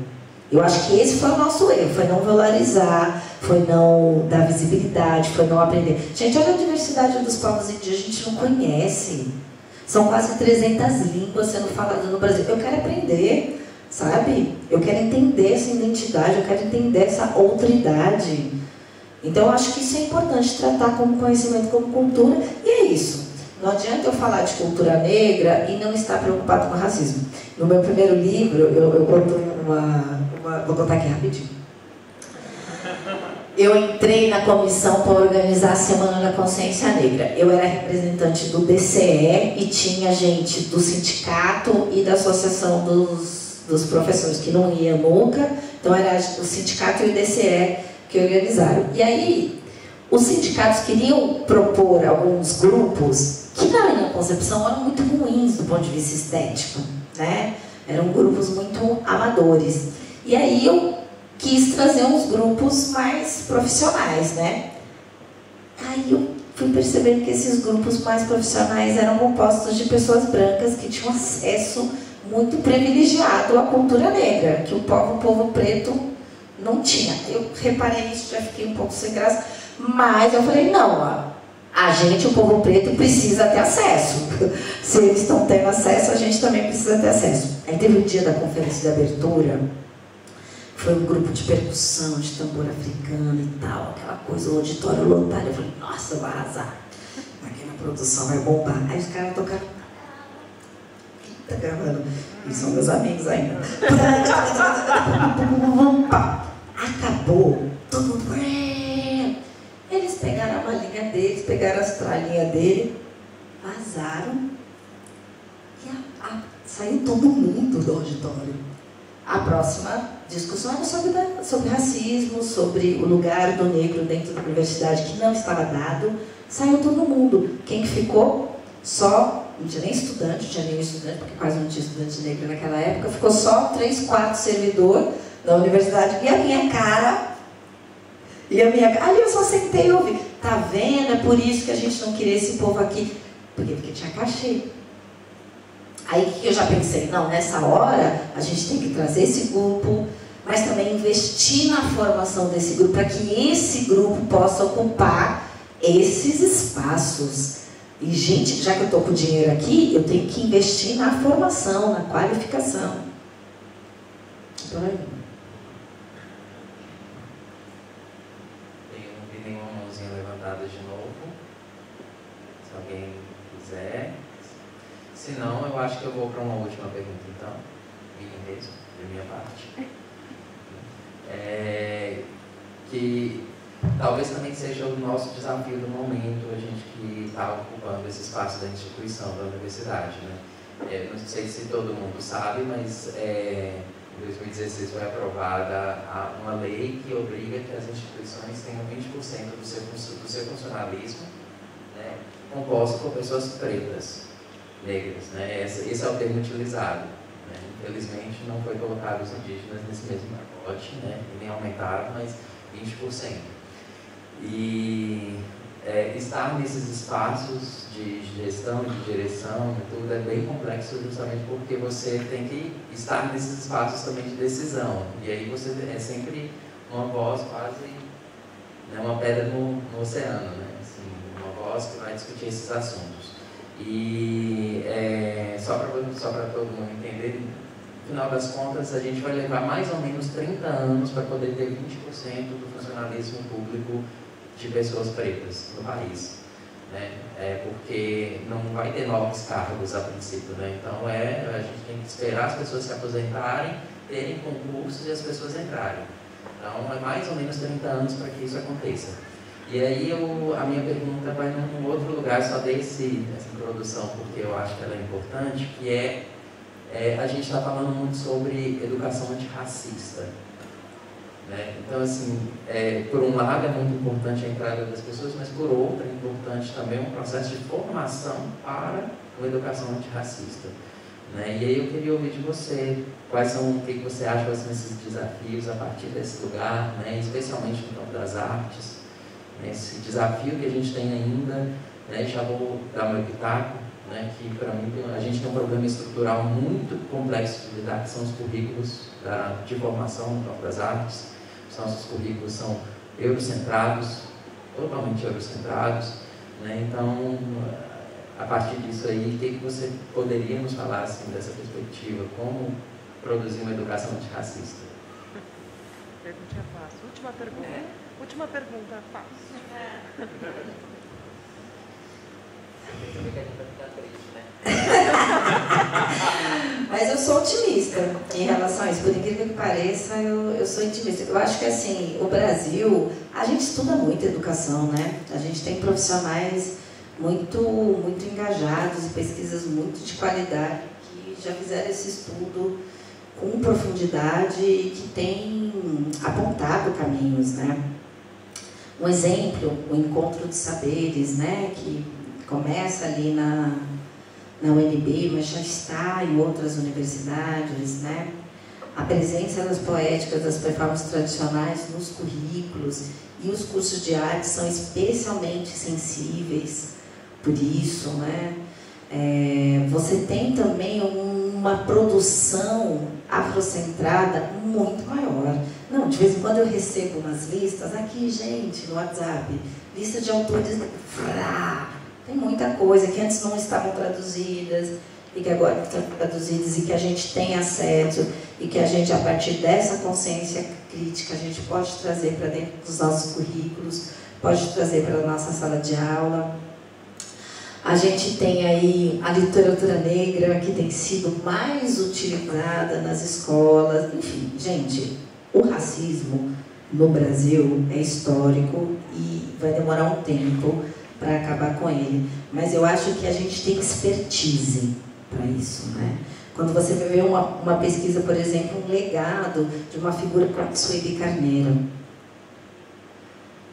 Eu acho que esse foi o nosso erro, foi não valorizar, foi não dar visibilidade, foi não aprender. Gente, olha a diversidade dos povos indígenas, a gente não conhece. São quase 300 línguas sendo faladas no Brasil. Eu quero aprender, sabe? Eu quero entender essa identidade, eu quero entender essa outridade. Então, eu acho que isso é importante, tratar como conhecimento, como cultura, e é isso. Não adianta eu falar de cultura negra e não estar preocupado com o racismo. No meu primeiro livro, eu conto vou contar aqui rapidinho. Eu entrei na comissão para organizar a Semana da Consciência Negra. Eu era representante do DCE e tinha gente do sindicato e da associação dos professores, que não ia nunca. Então, era o sindicato e o DCE que organizaram. E aí, os sindicatos queriam propor alguns grupos que, na minha concepção, eram muito ruins do ponto de vista estético, né? Eram grupos muito amadores. E aí eu quis trazer uns grupos mais profissionais, né? Aí eu fui percebendo que esses grupos mais profissionais eram compostos de pessoas brancas que tinham acesso muito privilegiado à cultura negra, que o povo preto não tinha. Eu reparei isso, já fiquei um pouco sem graça, mas eu falei, não, a gente, o povo preto, precisa ter acesso. Se eles estão tendo acesso, a gente também precisa ter acesso. Aí teve o dia da conferência de abertura, foi um grupo de percussão, de tambor africano e tal, aquela coisa, o auditório lotado. Eu falei, nossa, vai arrasar. Aquela produção vai bombar. Aí os caras tocaram. Tá gravando. Eles são meus amigos ainda. Acabou. Todo mundo. Eles pegaram a malinha deles, pegaram as tralhinhas dele, vazaram e saiu todo mundo do auditório. A próxima discussão era sobre racismo, sobre o lugar do negro dentro da universidade que não estava dado. Saiu todo mundo. Quem que ficou? Só, não tinha nem estudante, porque quase não tinha estudante negro naquela época, ficou só 3, 4 servidores da universidade e a minha cara. Ali eu só sentei e ouvi. Tá vendo? É por isso que a gente não queria esse povo aqui. Porque tinha cachê. Aí o que eu já pensei? Não, nessa hora a gente tem que trazer esse grupo, mas também investir na formação desse grupo, para que esse grupo possa ocupar esses espaços. E, gente, já que eu estou com dinheiro aqui, eu tenho que investir na formação, na qualificação. Por aí. Eu não vi nenhuma mãozinha levantada de novo. Se alguém quiser. Se não, eu acho que eu vou para uma última pergunta, então. Minha mesmo, da minha parte. Que talvez também seja o nosso desafio do momento, a gente que está ocupando esse espaço da instituição, da universidade, né? Não sei se todo mundo sabe, mas em 2016 foi aprovada uma lei que obriga que as instituições tenham 20% do seu funcionalismo, né, composto por pessoas pretas, negras, né? Esse é o termo utilizado, né? Infelizmente não foi colocado os indígenas nesse mesmo pacote, né? E nem aumentaram, mas 20%. E estar nesses espaços de gestão, de direção e tudo é bem complexo, justamente porque você tem que estar nesses espaços também de decisão. E aí você é sempre uma voz quase, né, uma pedra no oceano, né? Assim, uma voz que vai discutir esses assuntos. E só para todo mundo entender, no final das contas, a gente vai levar mais ou menos 30 anos para poder ter 20% do funcionalismo público de pessoas pretas no país, né? Porque não vai ter novos cargos a princípio, né? Então a gente tem que esperar as pessoas se aposentarem, terem concursos e as pessoas entrarem. Então é mais ou menos 30 anos para que isso aconteça. E aí a minha pergunta vai num outro lugar, só dei essa introdução porque eu acho que ela é importante, que a gente está falando muito sobre educação antirracista, né? Então, assim, por um lado é muito importante a entrada das pessoas, mas por outro é importante também um processo de formação para uma educação antirracista, né? E aí eu queria ouvir de você o que você acha quais são esses desafios a partir desse lugar, né? Especialmente no campo das artes, né? Esse desafio que a gente tem ainda, né? Já vou dar meu pitaco, né? Que para mim a gente tem um problema estrutural muito complexo de lidar, que são os currículos de formação no campo das artes. Os nossos currículos são eurocentrados, totalmente eurocentrados, né? Então, a partir disso aí, o que você poderia nos falar assim, dessa perspectiva? Como produzir uma educação antirracista? Pergunta fácil. Última pergunta. Última pergunta fácil. Mas eu sou otimista em relação a isso. Por incrível que pareça, eu sou otimista. Eu acho que assim, o Brasil, a gente estuda muito educação, né? A gente tem profissionais muito engajados e pesquisas muito de qualidade que já fizeram esse estudo com profundidade e que têm apontado caminhos, né? Um exemplo, o Encontro de Saberes, né? Que começa ali na UNB, mas já está em outras universidades, né? A presença das poéticas, das performances tradicionais nos currículos, e os cursos de arte são especialmente sensíveis por isso, né? Você tem também uma produção afrocentrada muito maior. Não, de vez em quando eu recebo umas listas, aqui, gente, no WhatsApp, lista de autores, tem muita coisa que antes não estavam traduzidas e que agora estão traduzidas e que a gente tem acesso e que a gente, a partir dessa consciência crítica, a gente pode trazer para dentro dos nossos currículos, pode trazer para a nossa sala de aula. A gente tem aí a literatura negra, que tem sido mais utilizada nas escolas. Enfim, gente, o racismo no Brasil é histórico e vai demorar um tempo para acabar com ele. Mas eu acho que a gente tem expertise para isso, né? Quando você vê uma pesquisa, por exemplo, um legado de uma figura como Sueli Carneiro.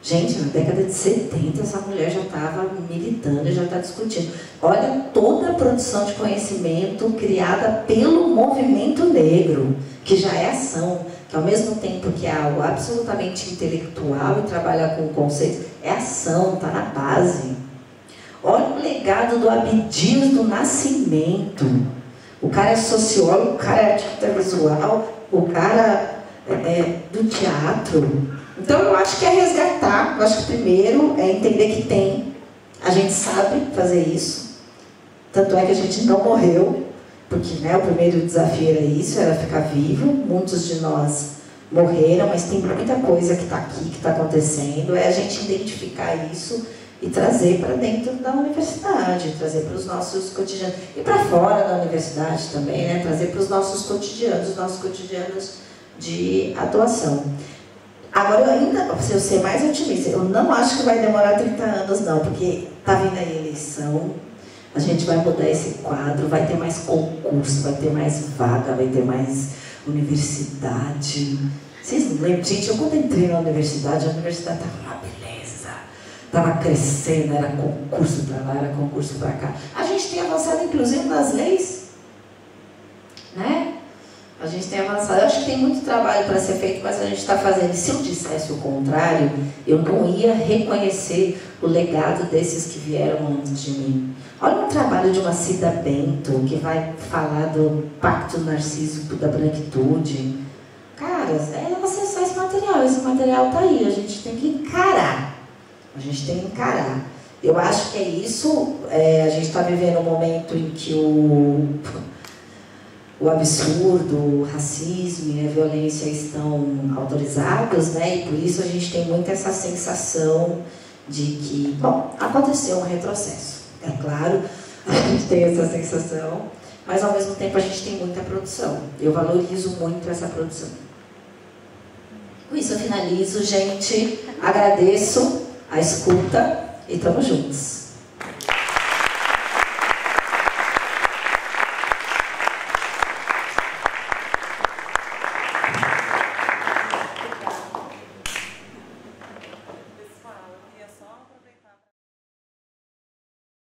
Gente, na década de 70, essa mulher já estava militando, já está discutindo. Olha toda a produção de conhecimento criada pelo movimento negro, que já é ação, que ao mesmo tempo que é algo absolutamente intelectual e trabalha com conceitos, é ação, está na base. Olha o legado do Abdias do Nascimento. O cara é sociólogo, o cara é artista visual, o cara é do teatro. Então eu acho que é resgatar, eu acho que primeiro é entender que tem, a gente sabe fazer isso, tanto é que a gente não morreu, porque né, o primeiro desafio era isso, era ficar vivo, muitos de nós morreram, mas tem muita coisa que está aqui, que está acontecendo, é a gente identificar isso e trazer para dentro da universidade, trazer para os nossos cotidianos, e para fora da universidade também, né, trazer para os nossos cotidianos de atuação. Agora, eu ainda, para eu ser mais otimista, eu não acho que vai demorar 30 anos, não, porque está vindo a eleição, a gente vai mudar esse quadro, vai ter mais concurso, vai ter mais vaga, vai ter mais universidade. Vocês não lembram? Gente, eu quando entrei na universidade, a universidade estava uma beleza, estava crescendo, era concurso para lá, era concurso para cá. A gente tem avançado, inclusive, nas leis, né? A gente tem avançado. Eu acho que tem muito trabalho para ser feito, mas a gente está fazendo. E se eu dissesse o contrário, eu não ia reconhecer o legado desses que vieram antes de mim. Olha o trabalho de uma Cida Bento, que vai falar do Pacto Narcísico da Branquitude. Cara, ela acessar esse material está aí, a gente tem que encarar. A gente tem que encarar. Eu acho que é isso. A gente está vivendo um momento em que o absurdo, o racismo e a violência estão autorizados, né? E por isso a gente tem muito essa sensação de que, bom, aconteceu um retrocesso. É claro, a gente tem essa sensação, mas ao mesmo tempo a gente tem muita produção. Eu valorizo muito essa produção. Com isso eu finalizo, gente. Agradeço a escuta e estamos juntos.